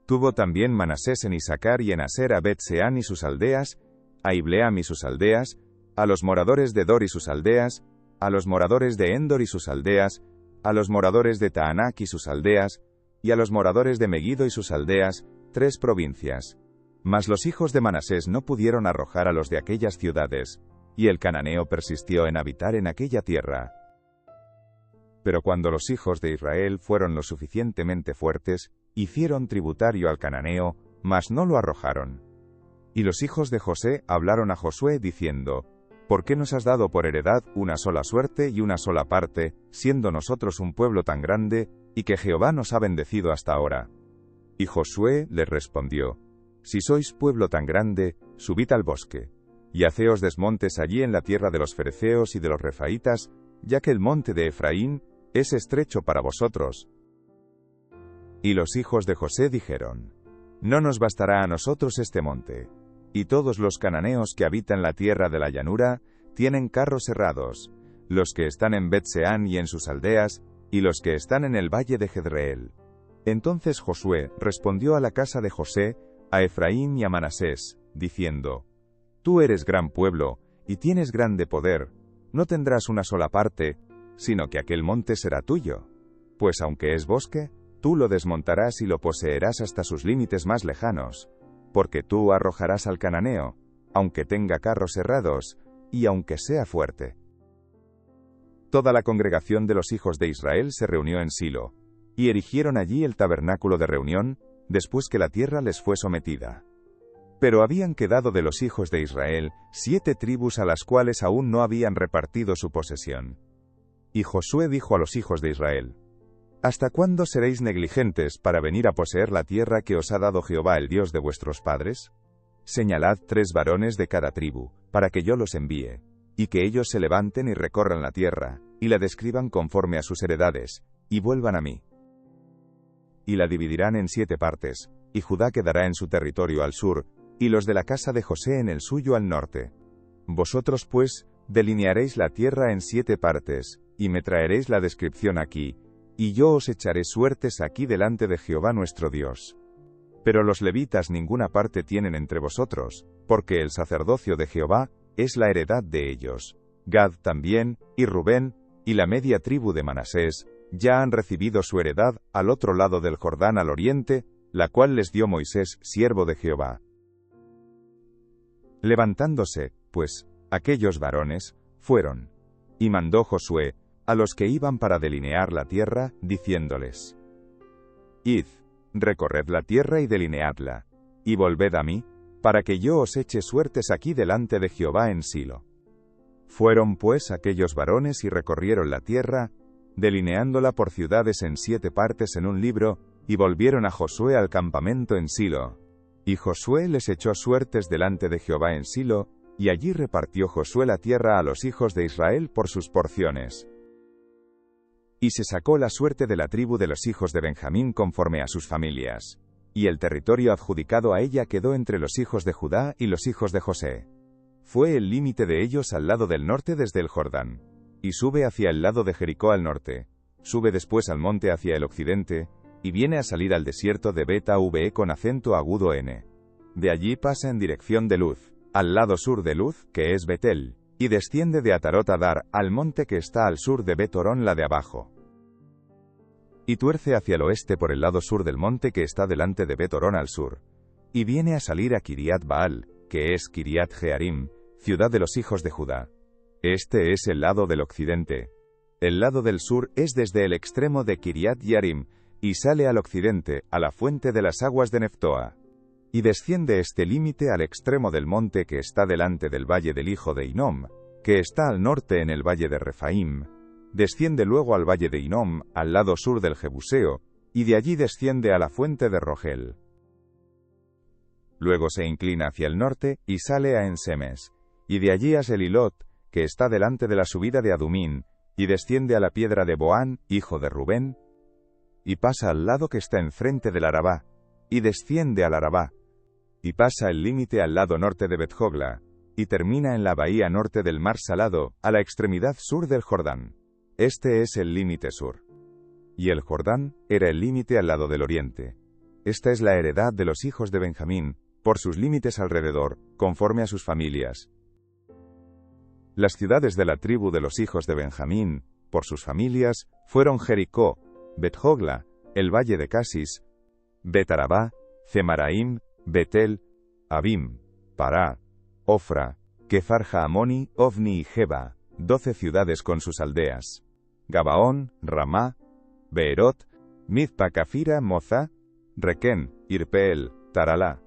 Tuvo también Manasés en Isacar y en Aser a Bet-Seán y sus aldeas, a Ibleam y sus aldeas, a los moradores de Dor y sus aldeas, a los moradores de Endor y sus aldeas, a los moradores de Taanac y sus aldeas, y a los moradores de Megiddo y sus aldeas, 3 provincias. Mas los hijos de Manasés no pudieron arrojar a los de aquellas ciudades, y el cananeo persistió en habitar en aquella tierra. Pero cuando los hijos de Israel fueron lo suficientemente fuertes, hicieron tributario al cananeo, mas no lo arrojaron. Y los hijos de José hablaron a Josué diciendo: ¿Por qué nos has dado por heredad una sola suerte y una sola parte, siendo nosotros un pueblo tan grande, y que Jehová nos ha bendecido hasta ahora? Y Josué les respondió: Si sois pueblo tan grande, subid al bosque, y haceos desmontes allí en la tierra de los fereceos y de los refaitas, ya que el monte de Efraín es estrecho para vosotros. Y los hijos de José dijeron: No nos bastará a nosotros este monte. Y todos los cananeos que habitan la tierra de la llanura tienen carros herrados, los que están en Bet-Seán y en sus aldeas, y los que están en el valle de Jezreel. Entonces Josué respondió a la casa de José, a Efraín y a Manasés, diciendo: Tú eres gran pueblo, y tienes grande poder, no tendrás una sola parte, sino que aquel monte será tuyo. Pues aunque es bosque, tú lo desmontarás y lo poseerás hasta sus límites más lejanos, porque tú arrojarás al cananeo, aunque tenga carros herrados, y aunque sea fuerte. Toda la congregación de los hijos de Israel se reunió en Silo, y erigieron allí el tabernáculo de reunión, después que la tierra les fue sometida. Pero habían quedado de los hijos de Israel 7 tribus a las cuales aún no habían repartido su posesión. Y Josué dijo a los hijos de Israel: ¿Hasta cuándo seréis negligentes para venir a poseer la tierra que os ha dado Jehová el Dios de vuestros padres? Señalad 3 varones de cada tribu, para que yo los envíe, y que ellos se levanten y recorran la tierra, y la describan conforme a sus heredades, y vuelvan a mí. Y la dividirán en 7 partes, y Judá quedará en su territorio al sur, y los de la casa de José en el suyo al norte. Vosotros pues, delinearéis la tierra en 7 partes, y me traeréis la descripción aquí, y yo os echaré suertes aquí delante de Jehová nuestro Dios. Pero los levitas ninguna parte tienen entre vosotros, porque el sacerdocio de Jehová es la heredad de ellos. Gad también, y Rubén, y la media tribu de Manasés, ya han recibido su heredad al otro lado del Jordán al oriente, la cual les dio Moisés, siervo de Jehová. Levantándose, pues, aquellos varones, fueron, y mandó Josué a los que iban para delinear la tierra, diciéndoles: Id, recorred la tierra y delineadla, y volved a mí, para que yo os eche suertes aquí delante de Jehová en Silo. Fueron pues aquellos varones y recorrieron la tierra, delineándola por ciudades en 7 partes en un libro, y volvieron a Josué al campamento en Silo. Y Josué les echó suertes delante de Jehová en Silo, y allí repartió Josué la tierra a los hijos de Israel por sus porciones. Y se sacó la suerte de la tribu de los hijos de Benjamín conforme a sus familias. Y el territorio adjudicado a ella quedó entre los hijos de Judá y los hijos de José. Fue el límite de ellos al lado del norte desde el Jordán. Y sube hacia el lado de Jericó al norte. Sube después al monte hacia el occidente, y viene a salir al desierto de Bet-Ave con acento agudo N. De allí pasa en dirección de Luz, al lado sur de Luz, que es Betel, y desciende de Atarot Adar al monte que está al sur de Bet-Orón la de abajo. Y tuerce hacia el oeste por el lado sur del monte que está delante de Bet-Orón al sur, y viene a salir a Kiriat Baal, que es Kiriat Jearim, ciudad de los hijos de Judá. Este es el lado del occidente. El lado del sur es desde el extremo de Kiriat Yarim, y sale al occidente, a la fuente de las aguas de Neftoa. Y desciende este límite al extremo del monte que está delante del valle del hijo de Hinnom, que está al norte en el valle de Refaim. Desciende luego al valle de Hinnom, al lado sur del Jebuseo, y de allí desciende a la fuente de Rogel. Luego se inclina hacia el norte, y sale a Ensemes, y de allí a Selilot, que está delante de la subida de Adumín, y desciende a la piedra de Boán, hijo de Rubén, y pasa al lado que está enfrente del Arabá, y desciende al Arabá, y pasa el límite al lado norte de Bet-Jogla, y termina en la bahía norte del mar Salado, a la extremidad sur del Jordán. Este es el límite sur. Y el Jordán era el límite al lado del oriente. Esta es la heredad de los hijos de Benjamín, por sus límites alrededor, conforme a sus familias. Las ciudades de la tribu de los hijos de Benjamín, por sus familias, fueron Jericó, Bet-Jogla, el valle de Casis, Bet-Arabá, Zemaraim, Betel, Abim, Pará, Ofra, Kefar Jaamoni, Ovni y Geba, 12 ciudades con sus aldeas. Gabaón, Ramá, Beerot, Mizpa Cafira, Moza, Requén, Irpeel, Taralá,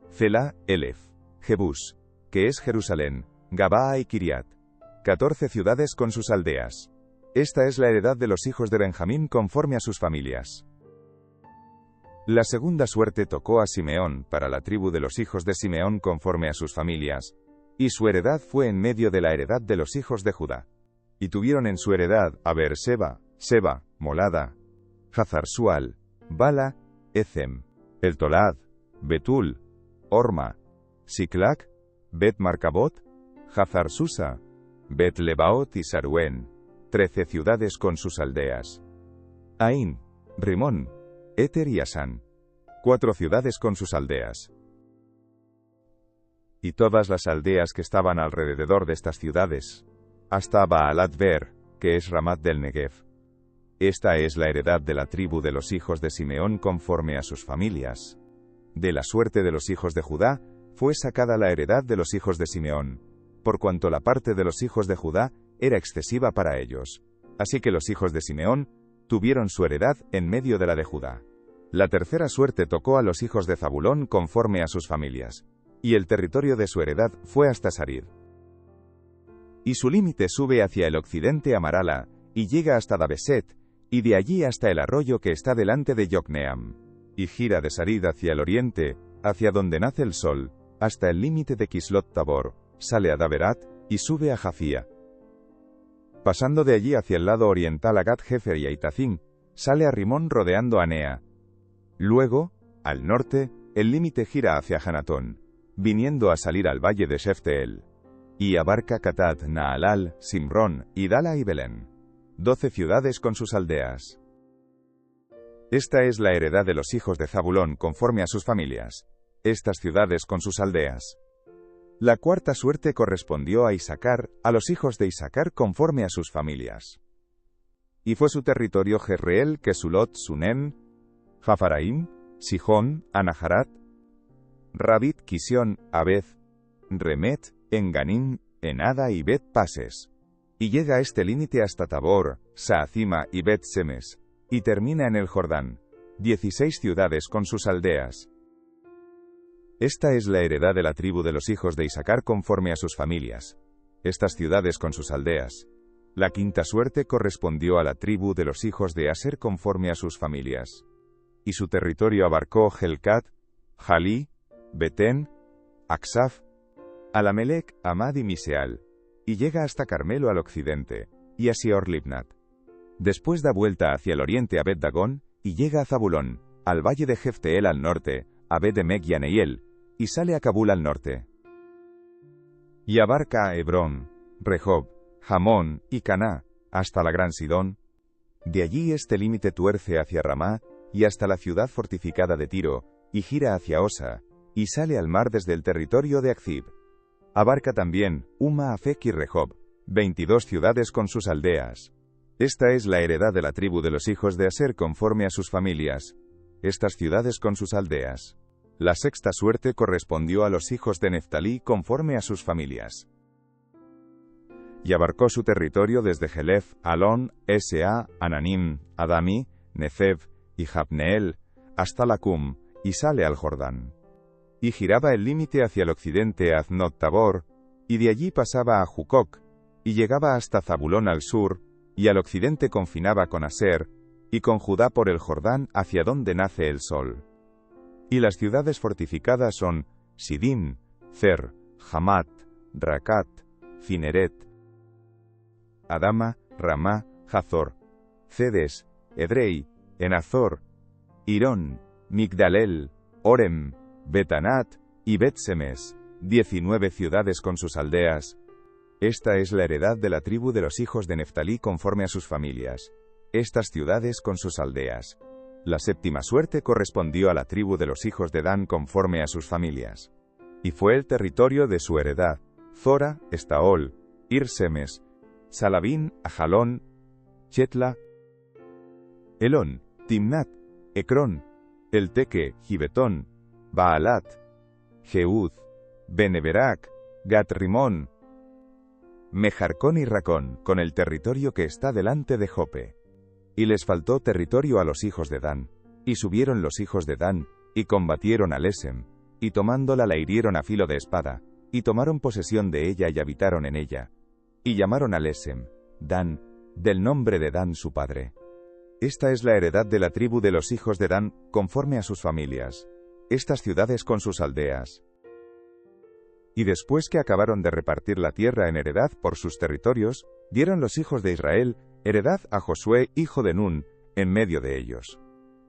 Celá, Elef, Jebús, que es Jerusalén, Gabaa y Kiriat. 14 ciudades con sus aldeas. Esta es la heredad de los hijos de Benjamín conforme a sus familias. La segunda suerte tocó a Simeón para la tribu de los hijos de Simeón conforme a sus familias, y su heredad fue en medio de la heredad de los hijos de Judá. Y tuvieron en su heredad a Beerseba, Seba, Molada, Hazar-Sual, Bala, Ecem, El Tolad, Betul, Orma, Siclac, Bet-Marcabot, Hazar-Susa, Bet-Lebaot y Saruen, 13 ciudades con sus aldeas. Ain, Rimón, Éter y Asán, 4 ciudades con sus aldeas. Y todas las aldeas que estaban alrededor de estas ciudades, hasta Baalat-Ver, que es Ramat del Negev. Esta es la heredad de la tribu de los hijos de Simeón conforme a sus familias. De la suerte de los hijos de Judá, fue sacada la heredad de los hijos de Simeón, por cuanto la parte de los hijos de Judá era excesiva para ellos. Así que los hijos de Simeón tuvieron su heredad en medio de la de Judá. La tercera suerte tocó a los hijos de Zabulón conforme a sus familias, y el territorio de su heredad fue hasta Sarid. Y su límite sube hacia el occidente a Marala, y llega hasta Dabeset, y de allí hasta el arroyo que está delante de Yocneam, y gira de Sarid hacia el oriente, hacia donde nace el sol, hasta el límite de Kislot Tabor, sale a Daberat, y sube a Jafía. Pasando de allí hacia el lado oriental a Gat-Hefer y a Itacim, sale a Rimón rodeando a Nea. Luego, al norte, el límite gira hacia Hanatón, viniendo a salir al valle de Shefteel. Y abarca Catat, Naalal, Simrón, Idala y Belén. 12 ciudades con sus aldeas. Esta es la heredad de los hijos de Zabulón conforme a sus familias. Estas ciudades con sus aldeas. La cuarta suerte correspondió a Isacar, a los hijos de Isacar conforme a sus familias. Y fue su territorio Jezreel, Kesulot, Sunem, Jafaraim, Sijón, Anaharat, Rabit, Kisión, Abed, Remet, Enganim, Enada y Bet Pases. Y llega a este límite hasta Tabor, Saacima y Bet Semes, y termina en el Jordán. 16 ciudades con sus aldeas. Esta es la heredad de la tribu de los hijos de Isacar conforme a sus familias. Estas ciudades con sus aldeas. La quinta suerte correspondió a la tribu de los hijos de Aser conforme a sus familias. Y su territorio abarcó Helcat, Jalí, Betén, Aksaf, Alamelec, Amad y Miseal, y llega hasta Carmelo al occidente, y a Sior-Libnat. Después da vuelta hacia el oriente a Bet-Dagón, y llega a Zabulón, al valle de Jefteel al norte, a Bet-Emek y a Neiel, y sale a Kabul al norte. Y abarca a Hebrón, Rehob, Jamón y Caná, hasta la gran Sidón. De allí este límite tuerce hacia Ramá, y hasta la ciudad fortificada de Tiro, y gira hacia Osa, y sale al mar desde el territorio de Akzib. Abarca también Uma, Afek y Rehob, 22 ciudades con sus aldeas. Esta es la heredad de la tribu de los hijos de Aser conforme a sus familias. Estas ciudades con sus aldeas. La sexta suerte correspondió a los hijos de Neftalí conforme a sus familias. Y abarcó su territorio desde Jelef, Alon, Sa, Ananim, Adami, Nefeb y Jabneel, hasta Lacum, y sale al Jordán. Y giraba el límite hacia el occidente a Aznot Tabor, y de allí pasaba a Jucoc, y llegaba hasta Zabulón al sur, y al occidente confinaba con Aser, y con Judá por el Jordán hacia donde nace el sol. Y las ciudades fortificadas son Sidim, Cer, Hamat, Racat, Fineret, Adama, Ramá, Hazor, Cedes, Edrei, Enazor, Irón, Migdalel, Orem, Betanat y Bet-Semes, 19 ciudades con sus aldeas. Esta es la heredad de la tribu de los hijos de Neftalí conforme a sus familias. Estas ciudades con sus aldeas. La séptima suerte correspondió a la tribu de los hijos de Dan conforme a sus familias. Y fue el territorio de su heredad: Zora, Estaol, Ir-Semes, Salabín, Ajalón, Chetla, Elón, Timnat, Ecrón, Elteque, Gibetón, Baalat, Jeúd, Beneberac, Gat-Rimón, Mejarcón y Racón, con el territorio que está delante de Jope. Y les faltó territorio a los hijos de Dan, y subieron los hijos de Dan, y combatieron a Lesem, y tomándola la hirieron a filo de espada, y tomaron posesión de ella y habitaron en ella. Y llamaron a Lesem, Dan, del nombre de Dan su padre. Esta es la heredad de la tribu de los hijos de Dan, conforme a sus familias. Estas ciudades con sus aldeas. Y después que acabaron de repartir la tierra en heredad por sus territorios, dieron los hijos de Israel heredad a Josué, hijo de Nun, en medio de ellos.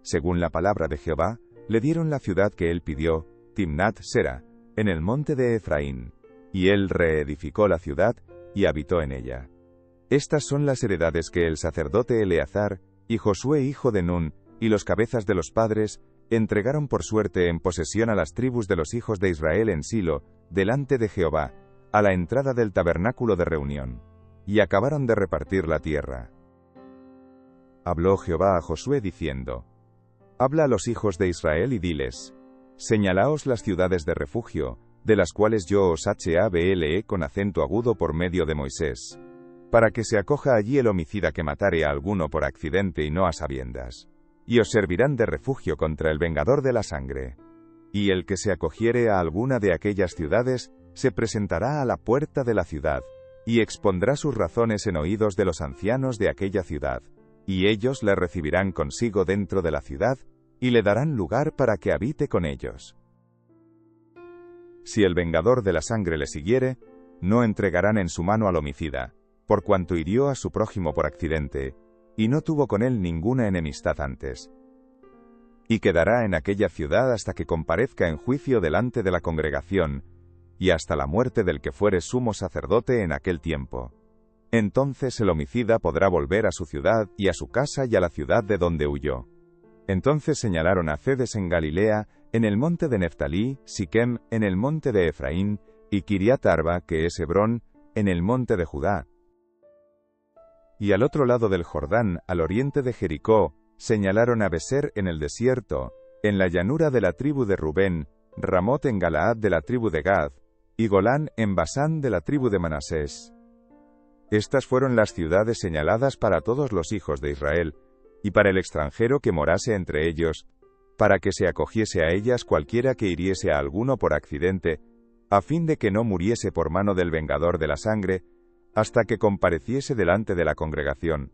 Según la palabra de Jehová, le dieron la ciudad que él pidió, Timnat Sera, en el monte de Efraín. Y él reedificó la ciudad, y habitó en ella. Estas son las heredades que el sacerdote Eleazar, y Josué hijo de Nun, y los cabezas de los padres, entregaron por suerte en posesión a las tribus de los hijos de Israel en Silo, delante de Jehová, a la entrada del tabernáculo de reunión. Y acabaron de repartir la tierra. Habló Jehová a Josué diciendo: Habla a los hijos de Israel y diles: Señalaos las ciudades de refugio, de las cuales yo os hablé con acento agudo por medio de Moisés, para que se acoja allí el homicida que matare a alguno por accidente y no a sabiendas. Y os servirán de refugio contra el vengador de la sangre. Y el que se acogiere a alguna de aquellas ciudades, se presentará a la puerta de la ciudad, y expondrá sus razones en oídos de los ancianos de aquella ciudad, y ellos le recibirán consigo dentro de la ciudad, y le darán lugar para que habite con ellos. Si el vengador de la sangre le siguiere, no entregarán en su mano al homicida, por cuanto hirió a su prójimo por accidente, y no tuvo con él ninguna enemistad antes. Y quedará en aquella ciudad hasta que comparezca en juicio delante de la congregación, y hasta la muerte del que fuere sumo sacerdote en aquel tiempo. Entonces el homicida podrá volver a su ciudad y a su casa y a la ciudad de donde huyó. Entonces señalaron a Cedes en Galilea, en el monte de Neftalí, Siquem, en el monte de Efraín, y Kiriat Arba, que es Hebrón, en el monte de Judá. Y al otro lado del Jordán, al oriente de Jericó, señalaron a Beser en el desierto, en la llanura de la tribu de Rubén, Ramot en Galaad de la tribu de Gad, y Golán en Basán de la tribu de Manasés. Estas fueron las ciudades señaladas para todos los hijos de Israel, y para el extranjero que morase entre ellos, para que se acogiese a ellas cualquiera que hiriese a alguno por accidente, a fin de que no muriese por mano del vengador de la sangre, hasta que compareciese delante de la congregación.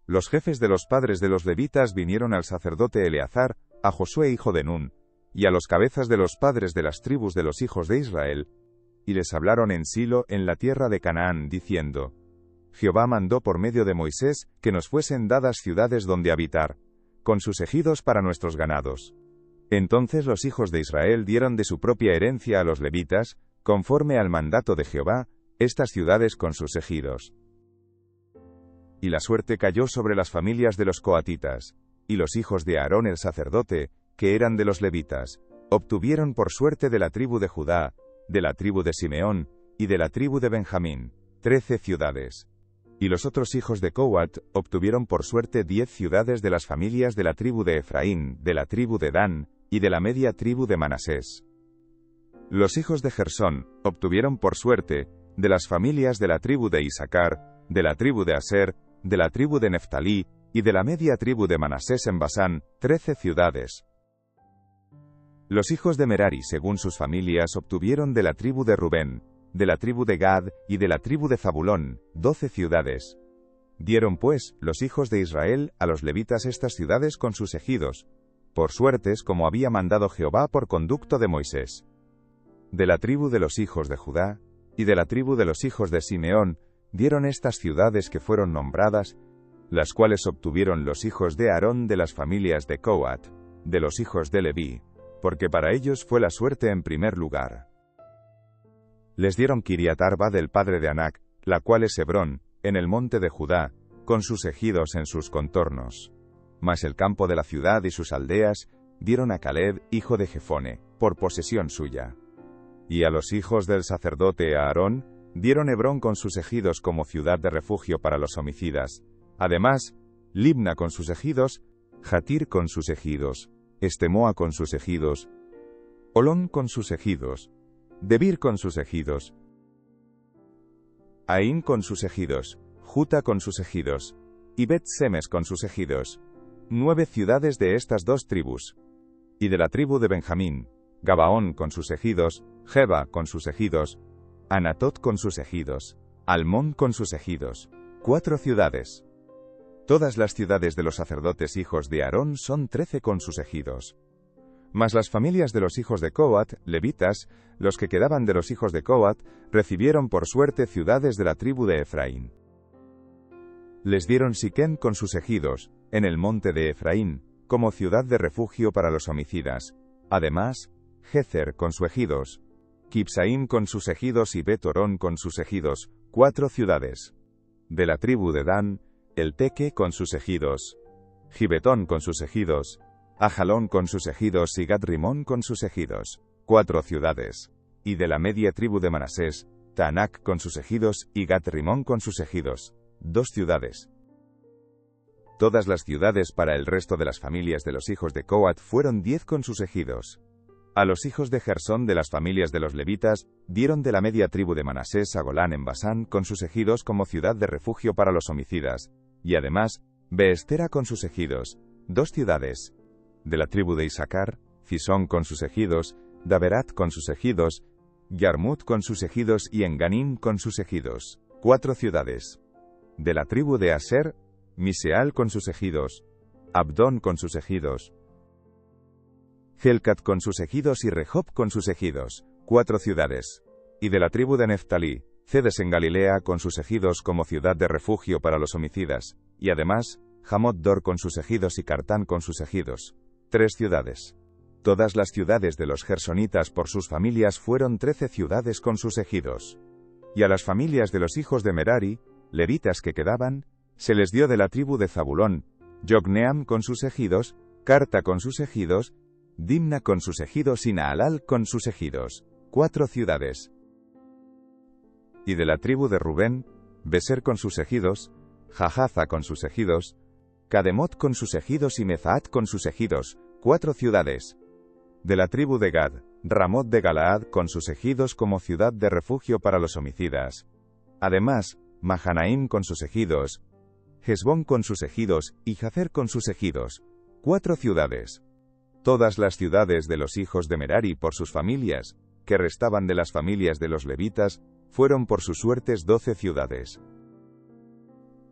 Los jefes de los padres de los levitas vinieron al sacerdote Eleazar, a Josué hijo de Nun, y a los cabezas de los padres de las tribus de los hijos de Israel, y les hablaron en Silo, en la tierra de Canaán, diciendo: Jehová mandó por medio de Moisés que nos fuesen dadas ciudades donde habitar, con sus ejidos para nuestros ganados. Entonces los hijos de Israel dieron de su propia herencia a los levitas, conforme al mandato de Jehová, estas ciudades con sus ejidos. Y la suerte cayó sobre las familias de los coatitas, y los hijos de Aarón el sacerdote, que eran de los levitas, obtuvieron por suerte de la tribu de Judá, de la tribu de Simeón, y de la tribu de Benjamín, 13 ciudades. Y los otros hijos de Coat obtuvieron por suerte 10 ciudades de las familias de la tribu de Efraín, de la tribu de Dan, y de la media tribu de Manasés. Los hijos de Gersón obtuvieron por suerte, de las familias de la tribu de Isacar, de la tribu de Aser, de la tribu de Neftalí, y de la media tribu de Manasés en Basán, 13 ciudades. Los hijos de Merari según sus familias obtuvieron de la tribu de Rubén, de la tribu de Gad, y de la tribu de Zabulón, 12 ciudades. Dieron pues, los hijos de Israel, a los levitas estas ciudades con sus ejidos, por suertes como había mandado Jehová por conducto de Moisés. De la tribu de los hijos de Judá, y de la tribu de los hijos de Simeón, dieron estas ciudades que fueron nombradas, las cuales obtuvieron los hijos de Aarón de las familias de Coat, de los hijos de Leví, porque para ellos fue la suerte en primer lugar. Les dieron Kiriat Arba del padre de Anac, la cual es Hebrón, en el monte de Judá, con sus ejidos en sus contornos. Mas el campo de la ciudad y sus aldeas dieron a Caleb, hijo de Jefone, por posesión suya. Y a los hijos del sacerdote Aarón dieron Hebrón con sus ejidos como ciudad de refugio para los homicidas. Además, Libna con sus ejidos, Jatir con sus ejidos, Estemoa con sus ejidos, Olón con sus ejidos, Debir con sus ejidos, Aín con sus ejidos, Juta con sus ejidos, y Bet-Semes con sus ejidos, 9 ciudades de estas dos tribus. Y de la tribu de Benjamín, Gabaón con sus ejidos, Geba con sus ejidos, Anatot con sus ejidos, Almón con sus ejidos, 4 ciudades. Todas las ciudades de los sacerdotes hijos de Aarón son 13 con sus ejidos. Mas las familias de los hijos de Coat, levitas, los que quedaban de los hijos de Coat, recibieron por suerte ciudades de la tribu de Efraín. Les dieron Siquem con sus ejidos, en el monte de Efraín, como ciudad de refugio para los homicidas. Además, Gezer con sus ejidos, Kibsaim con sus ejidos y Bet-Horón con sus ejidos, 4 ciudades. De la tribu de Dan, el Teque con sus ejidos, Gibetón con sus ejidos, Ajalón con sus ejidos y Gat-Rimón con sus ejidos, 4 ciudades. Y de la media tribu de Manasés, Taanac con sus ejidos y Gat-Rimón con sus ejidos, 2 ciudades. Todas las ciudades para el resto de las familias de los hijos de Coat fueron 10 con sus ejidos. A los hijos de Gersón de las familias de los levitas, dieron de la media tribu de Manasés a Golán en Basán con sus ejidos como ciudad de refugio para los homicidas, y además, Beestera con sus ejidos, 2 ciudades. De la tribu de Isaacar, Cisón con sus ejidos, Daberat con sus ejidos, Yarmut con sus ejidos y Enganim con sus ejidos, 4 ciudades. De la tribu de Aser, Miseal con sus ejidos, Abdón con sus ejidos, Helcat con sus ejidos y Rehob con sus ejidos, 4 ciudades. Y de la tribu de Neftalí, Cedes en Galilea con sus ejidos como ciudad de refugio para los homicidas, y además, Hamot-Dor con sus ejidos y Cartán con sus ejidos, 3 ciudades. Todas las ciudades de los gersonitas por sus familias fueron 13 ciudades con sus ejidos. Y a las familias de los hijos de Merari, levitas que quedaban, se les dio de la tribu de Zabulón, Jocneam con sus ejidos, Carta con sus ejidos, Dimna con sus ejidos y Naalal con sus ejidos, 4 ciudades. Y de la tribu de Rubén, Beser con sus ejidos, Jahaza con sus ejidos, Kademot con sus ejidos y Mezaat con sus ejidos, 4 ciudades. De la tribu de Gad, Ramot de Galaad con sus ejidos como ciudad de refugio para los homicidas. Además, Mahanaim con sus ejidos, Hesbón con sus ejidos y Jazer con sus ejidos, 4 ciudades. Todas las ciudades de los hijos de Merari por sus familias, que restaban de las familias de los levitas, fueron por sus suertes 12 ciudades.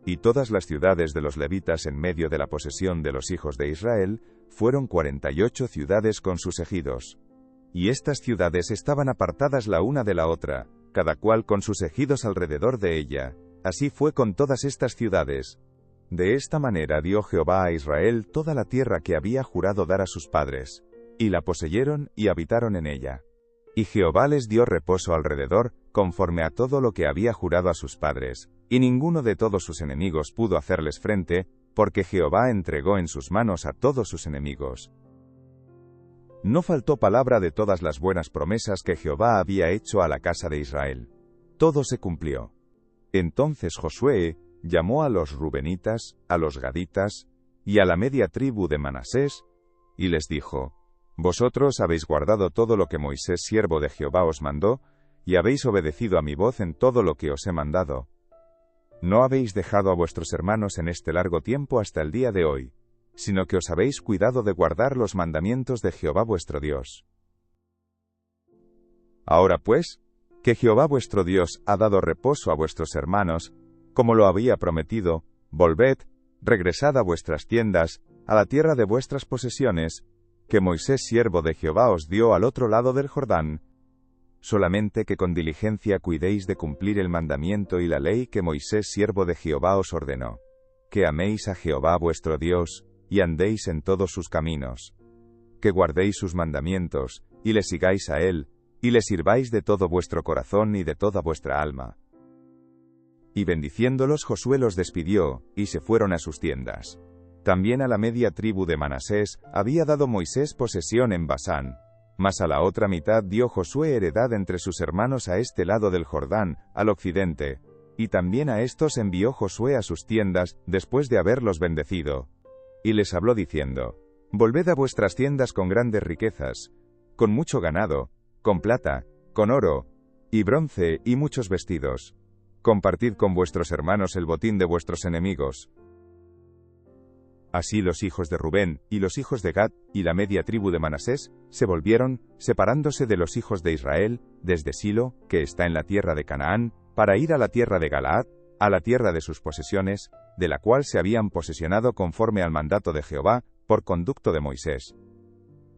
Y todas las ciudades de los levitas en medio de la posesión de los hijos de Israel, fueron 48 ciudades con sus ejidos. Y estas ciudades estaban apartadas la una de la otra, cada cual con sus ejidos alrededor de ella. Así fue con todas estas ciudades. De esta manera dio Jehová a Israel toda la tierra que había jurado dar a sus padres, y la poseyeron y habitaron en ella. Y Jehová les dio reposo alrededor, conforme a todo lo que había jurado a sus padres, y ninguno de todos sus enemigos pudo hacerles frente, porque Jehová entregó en sus manos a todos sus enemigos. No faltó palabra de todas las buenas promesas que Jehová había hecho a la casa de Israel. Todo se cumplió. Entonces Josué llamó a los rubenitas, a los gaditas, y a la media tribu de Manasés, y les dijo: Vosotros habéis guardado todo lo que Moisés siervo de Jehová os mandó, y habéis obedecido a mi voz en todo lo que os he mandado. No habéis dejado a vuestros hermanos en este largo tiempo hasta el día de hoy, sino que os habéis cuidado de guardar los mandamientos de Jehová vuestro Dios. Ahora pues, que Jehová vuestro Dios ha dado reposo a vuestros hermanos, como lo había prometido, volved, regresad a vuestras tiendas, a la tierra de vuestras posesiones, que Moisés siervo de Jehová os dio al otro lado del Jordán. Solamente que con diligencia cuidéis de cumplir el mandamiento y la ley que Moisés siervo de Jehová os ordenó. Que améis a Jehová vuestro Dios, y andéis en todos sus caminos. Que guardéis sus mandamientos, y le sigáis a él, y le sirváis de todo vuestro corazón y de toda vuestra alma. Y bendiciéndolos Josué los despidió, y se fueron a sus tiendas. También a la media tribu de Manasés había dado Moisés posesión en Basán, mas a la otra mitad dio Josué heredad entre sus hermanos a este lado del Jordán, al occidente, y también a estos envió Josué a sus tiendas, después de haberlos bendecido. Y les habló diciendo: Volved a vuestras tiendas con grandes riquezas, con mucho ganado, con plata, con oro, y bronce, y muchos vestidos. Compartid con vuestros hermanos el botín de vuestros enemigos. Así los hijos de Rubén, y los hijos de Gad, y la media tribu de Manasés, se volvieron, separándose de los hijos de Israel, desde Silo, que está en la tierra de Canaán, para ir a la tierra de Galaad, a la tierra de sus posesiones, de la cual se habían posesionado conforme al mandato de Jehová, por conducto de Moisés.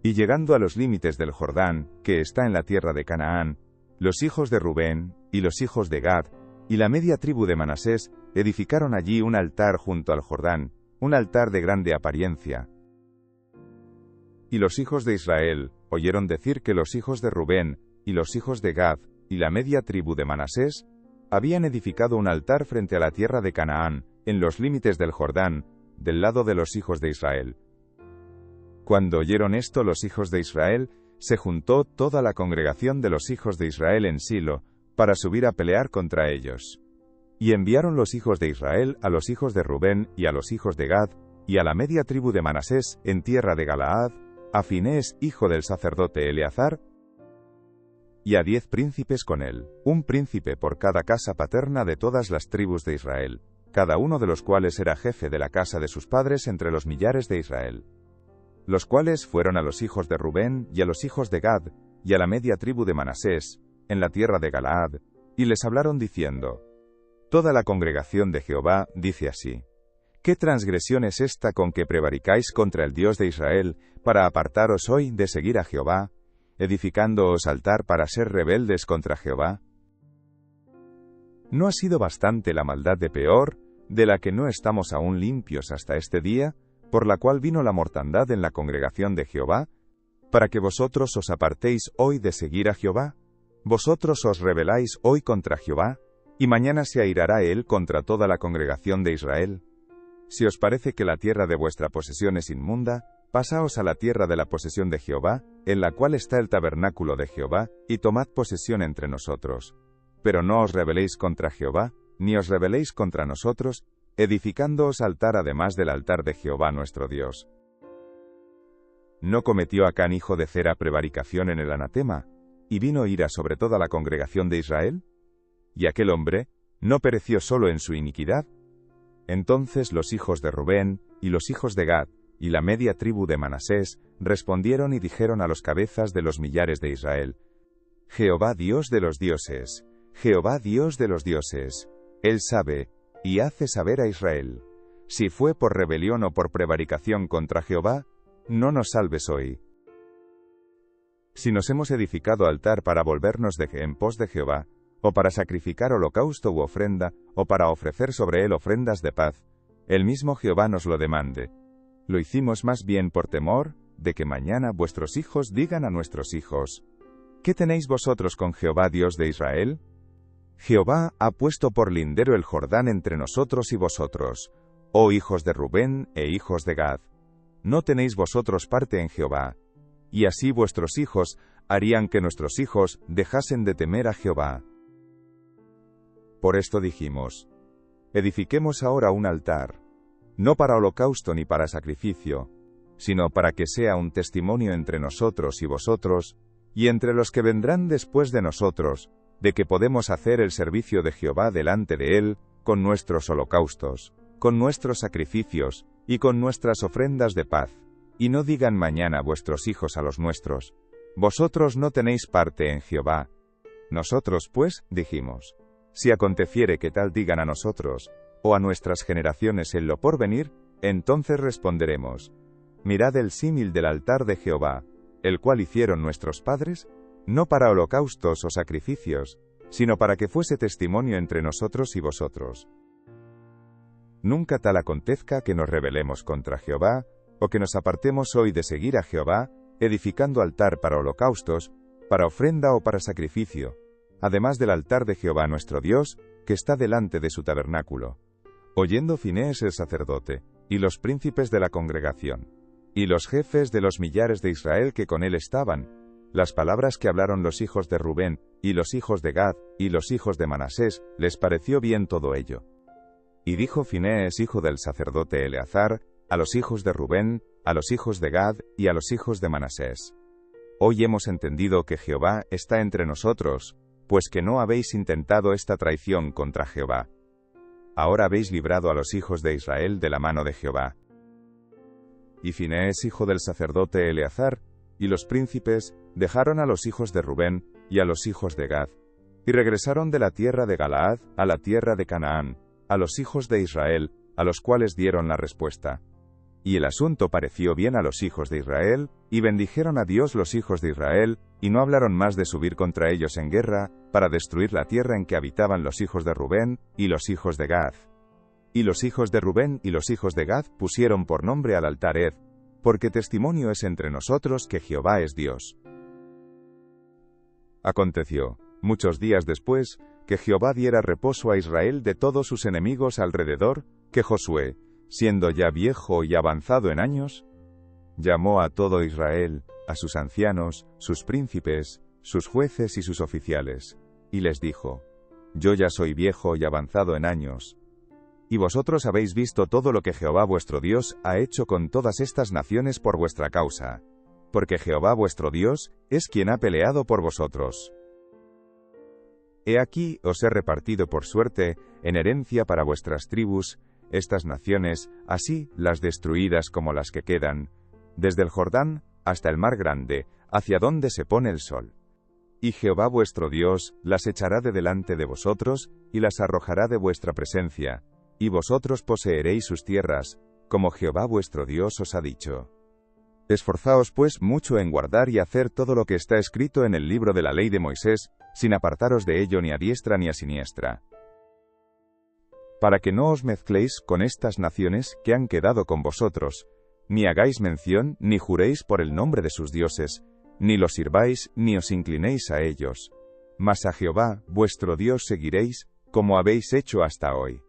Y llegando a los límites del Jordán, que está en la tierra de Canaán, los hijos de Rubén, y los hijos de Gad, y la media tribu de Manasés, edificaron allí un altar junto al Jordán, un altar de grande apariencia. Y los hijos de Israel oyeron decir que los hijos de Rubén, y los hijos de Gad, y la media tribu de Manasés, habían edificado un altar frente a la tierra de Canaán, en los límites del Jordán, del lado de los hijos de Israel. Cuando oyeron esto los hijos de Israel, se juntó toda la congregación de los hijos de Israel en Silo, para subir a pelear contra ellos. Y enviaron los hijos de Israel a los hijos de Rubén y a los hijos de Gad, y a la media tribu de Manasés, en tierra de Galaad, a Finés, hijo del sacerdote Eleazar, y a 10 príncipes con él, un príncipe por cada casa paterna de todas las tribus de Israel, cada uno de los cuales era jefe de la casa de sus padres entre los millares de Israel. Los cuales fueron a los hijos de Rubén y a los hijos de Gad, y a la media tribu de Manasés, en la tierra de Galaad, y les hablaron diciendo: Toda la congregación de Jehová dice así: ¿Qué transgresión es esta con que prevaricáis contra el Dios de Israel, para apartaros hoy de seguir a Jehová, edificándoos altar para ser rebeldes contra Jehová? ¿No ha sido bastante la maldad de Peor, de la que no estamos aún limpios hasta este día, por la cual vino la mortandad en la congregación de Jehová, para que vosotros os apartéis hoy de seguir a Jehová? Vosotros os rebeláis hoy contra Jehová, y mañana se airará él contra toda la congregación de Israel. Si os parece que la tierra de vuestra posesión es inmunda, pasaos a la tierra de la posesión de Jehová, en la cual está el tabernáculo de Jehová, y tomad posesión entre nosotros. Pero no os rebeléis contra Jehová, ni os rebeléis contra nosotros, edificándoos altar además del altar de Jehová nuestro Dios. ¿No cometió Acán hijo de Zera prevaricación en el anatema, y vino ira sobre toda la congregación de Israel? ¿Y aquel hombre no pereció solo en su iniquidad? Entonces los hijos de Rubén, y los hijos de Gad, y la media tribu de Manasés, respondieron y dijeron a los cabezas de los millares de Israel: Jehová Dios de los dioses, Jehová Dios de los dioses, Él sabe, y hace saber a Israel. Si fue por rebelión o por prevaricación contra Jehová, no nos salves hoy. Si nos hemos edificado altar para volvernos en pos de Jehová, o para sacrificar holocausto u ofrenda, o para ofrecer sobre él ofrendas de paz, el mismo Jehová nos lo demande. Lo hicimos más bien por temor, de que mañana vuestros hijos digan a nuestros hijos: ¿Qué tenéis vosotros con Jehová Dios de Israel? Jehová ha puesto por lindero el Jordán entre nosotros y vosotros, oh hijos de Rubén e hijos de Gad. No tenéis vosotros parte en Jehová. Y así vuestros hijos harían que nuestros hijos dejasen de temer a Jehová. Por esto dijimos: edifiquemos ahora un altar, no para holocausto ni para sacrificio, sino para que sea un testimonio entre nosotros y vosotros, y entre los que vendrán después de nosotros, de que podemos hacer el servicio de Jehová delante de él, con nuestros holocaustos, con nuestros sacrificios, y con nuestras ofrendas de paz, y no digan mañana vuestros hijos a los nuestros: vosotros no tenéis parte en Jehová. Nosotros pues, dijimos: si aconteciere que tal digan a nosotros, o a nuestras generaciones en lo porvenir, entonces responderemos: mirad el símil del altar de Jehová, el cual hicieron nuestros padres, no para holocaustos o sacrificios, sino para que fuese testimonio entre nosotros y vosotros. Nunca tal acontezca que nos rebelemos contra Jehová, o que nos apartemos hoy de seguir a Jehová, edificando altar para holocaustos, para ofrenda o para sacrificio, además del altar de Jehová nuestro Dios, que está delante de su tabernáculo. Oyendo Finés el sacerdote, y los príncipes de la congregación, y los jefes de los millares de Israel que con él estaban, las palabras que hablaron los hijos de Rubén, y los hijos de Gad, y los hijos de Manasés, les pareció bien todo ello. Y dijo Finés, hijo del sacerdote Eleazar, a los hijos de Rubén, a los hijos de Gad, y a los hijos de Manasés: hoy hemos entendido que Jehová está entre nosotros, pues que no habéis intentado esta traición contra Jehová. Ahora habéis librado a los hijos de Israel de la mano de Jehová. Y Finés, hijo del sacerdote Eleazar, y los príncipes, dejaron a los hijos de Rubén, y a los hijos de Gad, y regresaron de la tierra de Galaad, a la tierra de Canaán, a los hijos de Israel, a los cuales dieron la respuesta. Y el asunto pareció bien a los hijos de Israel, y bendijeron a Dios los hijos de Israel, y no hablaron más de subir contra ellos en guerra, para destruir la tierra en que habitaban los hijos de Rubén, y los hijos de Gad. Y los hijos de Rubén y los hijos de Gad pusieron por nombre al altar Ed, porque testimonio es entre nosotros que Jehová es Dios. Aconteció, muchos días después, que Jehová diera reposo a Israel de todos sus enemigos alrededor, que Josué, siendo ya viejo y avanzado en años, llamó a todo Israel, a sus ancianos, sus príncipes, sus jueces y sus oficiales, y les dijo: Yo ya soy viejo y avanzado en años, y vosotros habéis visto todo lo que Jehová vuestro Dios ha hecho con todas estas naciones por vuestra causa, porque Jehová vuestro Dios es quien ha peleado por vosotros. He aquí os he repartido por suerte, en herencia para vuestras tribus, estas naciones, así las destruidas como las que quedan, desde el Jordán hasta el mar grande, hacia donde se pone el sol. Y Jehová vuestro Dios las echará de delante de vosotros, y las arrojará de vuestra presencia, y vosotros poseeréis sus tierras, como Jehová vuestro Dios os ha dicho. Esforzaos pues mucho en guardar y hacer todo lo que está escrito en el libro de la ley de Moisés, sin apartaros de ello ni a diestra ni a siniestra, para que no os mezcléis con estas naciones que han quedado con vosotros, ni hagáis mención ni juréis por el nombre de sus dioses, ni los sirváis ni os inclinéis a ellos, mas a Jehová vuestro Dios seguiréis, como habéis hecho hasta hoy.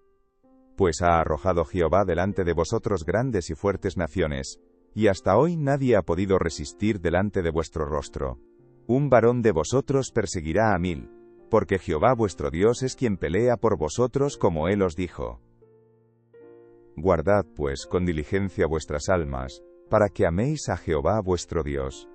Pues ha arrojado Jehová delante de vosotros grandes y fuertes naciones, y hasta hoy nadie ha podido resistir delante de vuestro rostro. Un varón de vosotros perseguirá a 1000, porque Jehová vuestro Dios es quien pelea por vosotros como él os dijo. Guardad pues con diligencia vuestras almas, para que améis a Jehová vuestro Dios.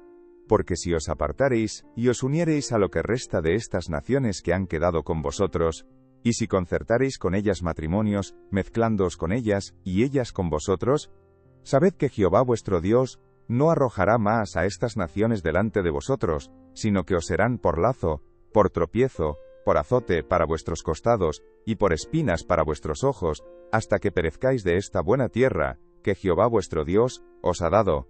Porque si os apartareis, y os uniereis a lo que resta de estas naciones que han quedado con vosotros, y si concertareis con ellas matrimonios, mezclándoos con ellas, y ellas con vosotros, sabed que Jehová vuestro Dios no arrojará más a estas naciones delante de vosotros, sino que os serán por lazo, por tropiezo, por azote para vuestros costados, y por espinas para vuestros ojos, hasta que perezcáis de esta buena tierra, que Jehová vuestro Dios os ha dado.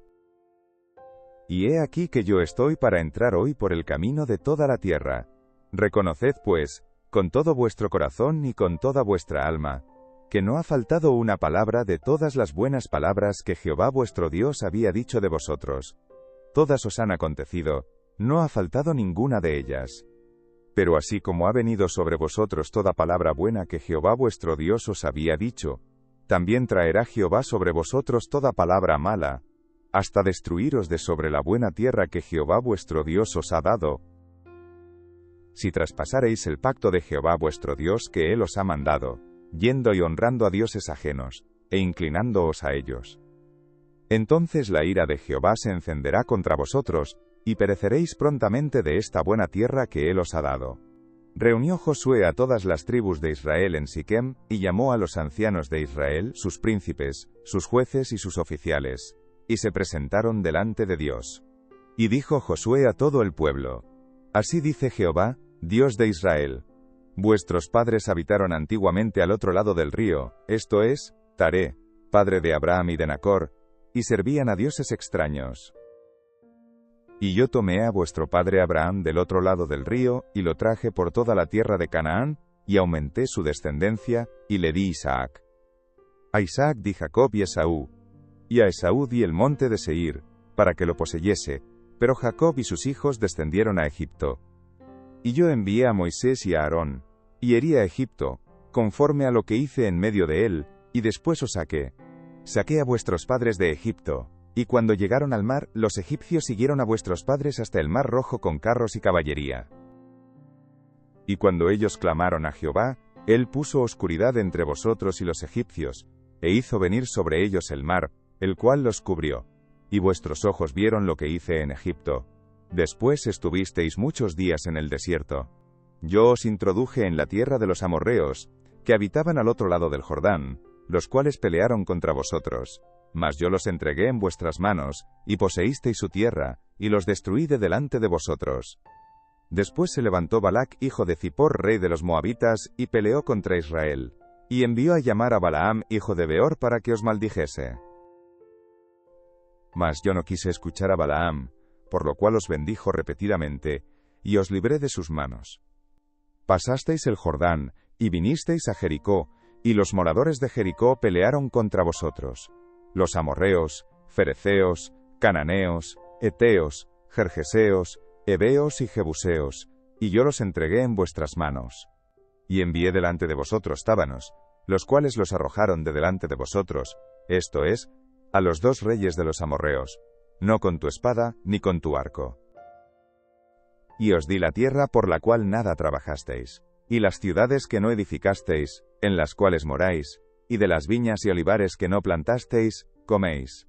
Y he aquí que yo estoy para entrar hoy por el camino de toda la tierra. Reconoced pues, con todo vuestro corazón y con toda vuestra alma, que no ha faltado una palabra de todas las buenas palabras que Jehová vuestro Dios había dicho de vosotros. Todas os han acontecido, no ha faltado ninguna de ellas. Pero así como ha venido sobre vosotros toda palabra buena que Jehová vuestro Dios os había dicho, también traerá Jehová sobre vosotros toda palabra mala, hasta destruiros de sobre la buena tierra que Jehová vuestro Dios os ha dado, si traspasareis el pacto de Jehová vuestro Dios que él os ha mandado, yendo y honrando a dioses ajenos, e inclinándoos a ellos. Entonces la ira de Jehová se encenderá contra vosotros, y pereceréis prontamente de esta buena tierra que él os ha dado. Reunió Josué a todas las tribus de Israel en Siquem, y llamó a los ancianos de Israel, sus príncipes, sus jueces y sus oficiales, y se presentaron delante de Dios. Y dijo Josué a todo el pueblo: Así dice Jehová, Dios de Israel: Vuestros padres habitaron antiguamente al otro lado del río, esto es, Taré, padre de Abraham y de Nacor, y servían a dioses extraños. Y yo tomé a vuestro padre Abraham del otro lado del río, y lo traje por toda la tierra de Canaán, y aumenté su descendencia, y le di Isaac. A Isaac di Jacob y Esaú, y a Esaú di el monte de Seir, para que lo poseyese, pero Jacob y sus hijos descendieron a Egipto. Y yo envié a Moisés y a Aarón, y herí a Egipto, conforme a lo que hice en medio de él, y después os saqué. Saqué a vuestros padres de Egipto, y cuando llegaron al mar, los egipcios siguieron a vuestros padres hasta el mar rojo con carros y caballería. Y cuando ellos clamaron a Jehová, él puso oscuridad entre vosotros y los egipcios, e hizo venir sobre ellos el mar, el cual los cubrió. Y vuestros ojos vieron lo que hice en Egipto. Después estuvisteis muchos días en el desierto. Yo os introduje en la tierra de los amorreos, que habitaban al otro lado del Jordán, los cuales pelearon contra vosotros. Mas yo los entregué en vuestras manos, y poseísteis su tierra, y los destruí de delante de vosotros. Después se levantó Balac, hijo de Zippor, rey de los Moabitas, y peleó contra Israel, y envió a llamar a Balaam, hijo de Beor, para que os maldijese. Mas yo no quise escuchar a Balaam, por lo cual os bendijo repetidamente, y os libré de sus manos. Pasasteis el Jordán, y vinisteis a Jericó, y los moradores de Jericó pelearon contra vosotros. Los amorreos, fereceos, cananeos, eteos, gergeseos, heveos y jebuseos, y yo los entregué en vuestras manos. Y envié delante de vosotros tábanos, los cuales los arrojaron de delante de vosotros, esto es, a los 2 reyes de los amorreos, no con tu espada, ni con tu arco. Y os di la tierra por la cual nada trabajasteis, y las ciudades que no edificasteis, en las cuales moráis, y de las viñas y olivares que no plantasteis, coméis.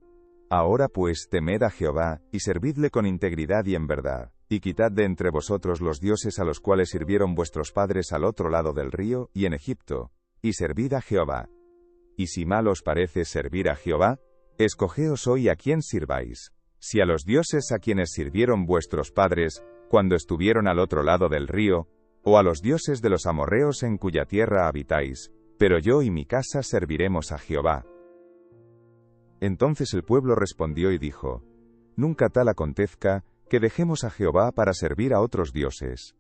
Ahora pues temed a Jehová, y servidle con integridad y en verdad, y quitad de entre vosotros los dioses a los cuales sirvieron vuestros padres al otro lado del río, y en Egipto, y servid a Jehová. Y si mal os parece servir a Jehová, escogeos hoy a quién sirváis, si a los dioses a quienes sirvieron vuestros padres, cuando estuvieron al otro lado del río, o a los dioses de los amorreos en cuya tierra habitáis, pero yo y mi casa serviremos a Jehová. Entonces el pueblo respondió y dijo: Nunca tal acontezca, que dejemos a Jehová para servir a otros dioses.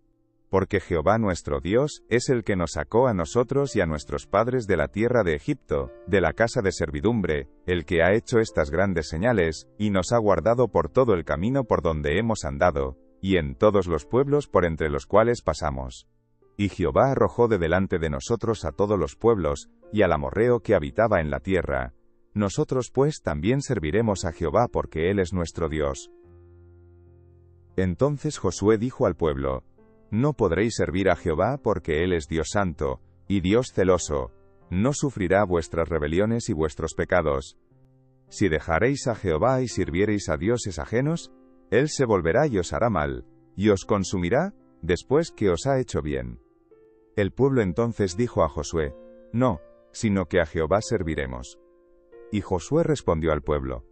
Porque Jehová nuestro Dios es el que nos sacó a nosotros y a nuestros padres de la tierra de Egipto, de la casa de servidumbre, el que ha hecho estas grandes señales, y nos ha guardado por todo el camino por donde hemos andado, y en todos los pueblos por entre los cuales pasamos. Y Jehová arrojó de delante de nosotros a todos los pueblos, y al amorreo que habitaba en la tierra. Nosotros pues también serviremos a Jehová porque Él es nuestro Dios. Entonces Josué dijo al pueblo: No podréis servir a Jehová porque Él es Dios santo, y Dios celoso, no sufrirá vuestras rebeliones y vuestros pecados. Si dejaréis a Jehová y sirviereis a dioses ajenos, Él se volverá y os hará mal, y os consumirá, después que os ha hecho bien. El pueblo entonces dijo a Josué: No, sino que a Jehová serviremos. Y Josué respondió al pueblo: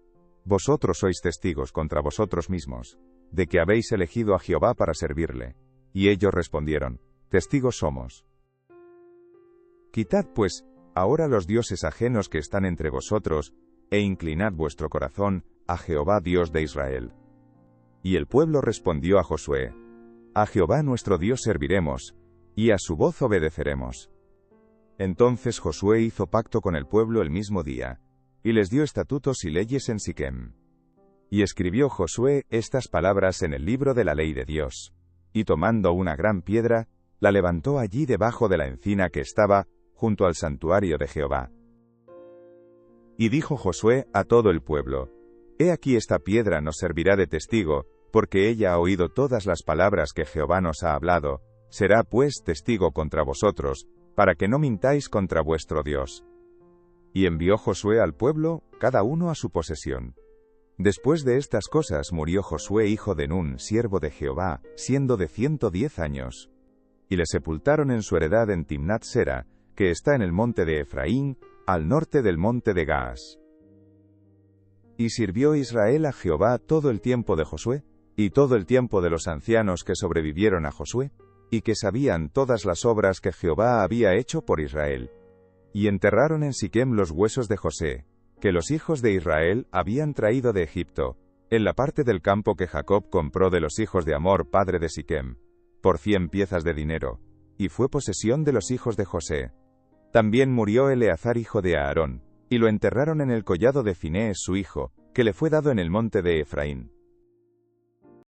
Vosotros sois testigos contra vosotros mismos, de que habéis elegido a Jehová para servirle. Y ellos respondieron: Testigos somos. Quitad pues, ahora los dioses ajenos que están entre vosotros, e inclinad vuestro corazón a Jehová Dios de Israel. Y el pueblo respondió a Josué: A Jehová nuestro Dios serviremos, y a su voz obedeceremos. Entonces Josué hizo pacto con el pueblo el mismo día, y les dio estatutos y leyes en Siquem. Y escribió Josué estas palabras en el libro de la ley de Dios, y tomando una gran piedra, la levantó allí debajo de la encina que estaba junto al santuario de Jehová. Y dijo Josué a todo el pueblo: He aquí esta piedra nos servirá de testigo, porque ella ha oído todas las palabras que Jehová nos ha hablado, será pues testigo contra vosotros, para que no mintáis contra vuestro Dios. Y envió Josué al pueblo, cada uno a su posesión. Después de estas cosas murió Josué hijo de Nun, siervo de Jehová, siendo de 110 años. Y le sepultaron en su heredad en Timnat Sera, que está en el monte de Efraín, al norte del monte de Gaas. Y sirvió Israel a Jehová todo el tiempo de Josué, y todo el tiempo de los ancianos que sobrevivieron a Josué, y que sabían todas las obras que Jehová había hecho por Israel. Y enterraron en Siquem los huesos de José, que los hijos de Israel habían traído de Egipto, en la parte del campo que Jacob compró de los hijos de Amor, padre de Siquem, por 100 piezas de dinero, y fue posesión de los hijos de José. También murió Eleazar hijo de Aarón, y lo enterraron en el collado de Finees su hijo, que le fue dado en el monte de Efraín.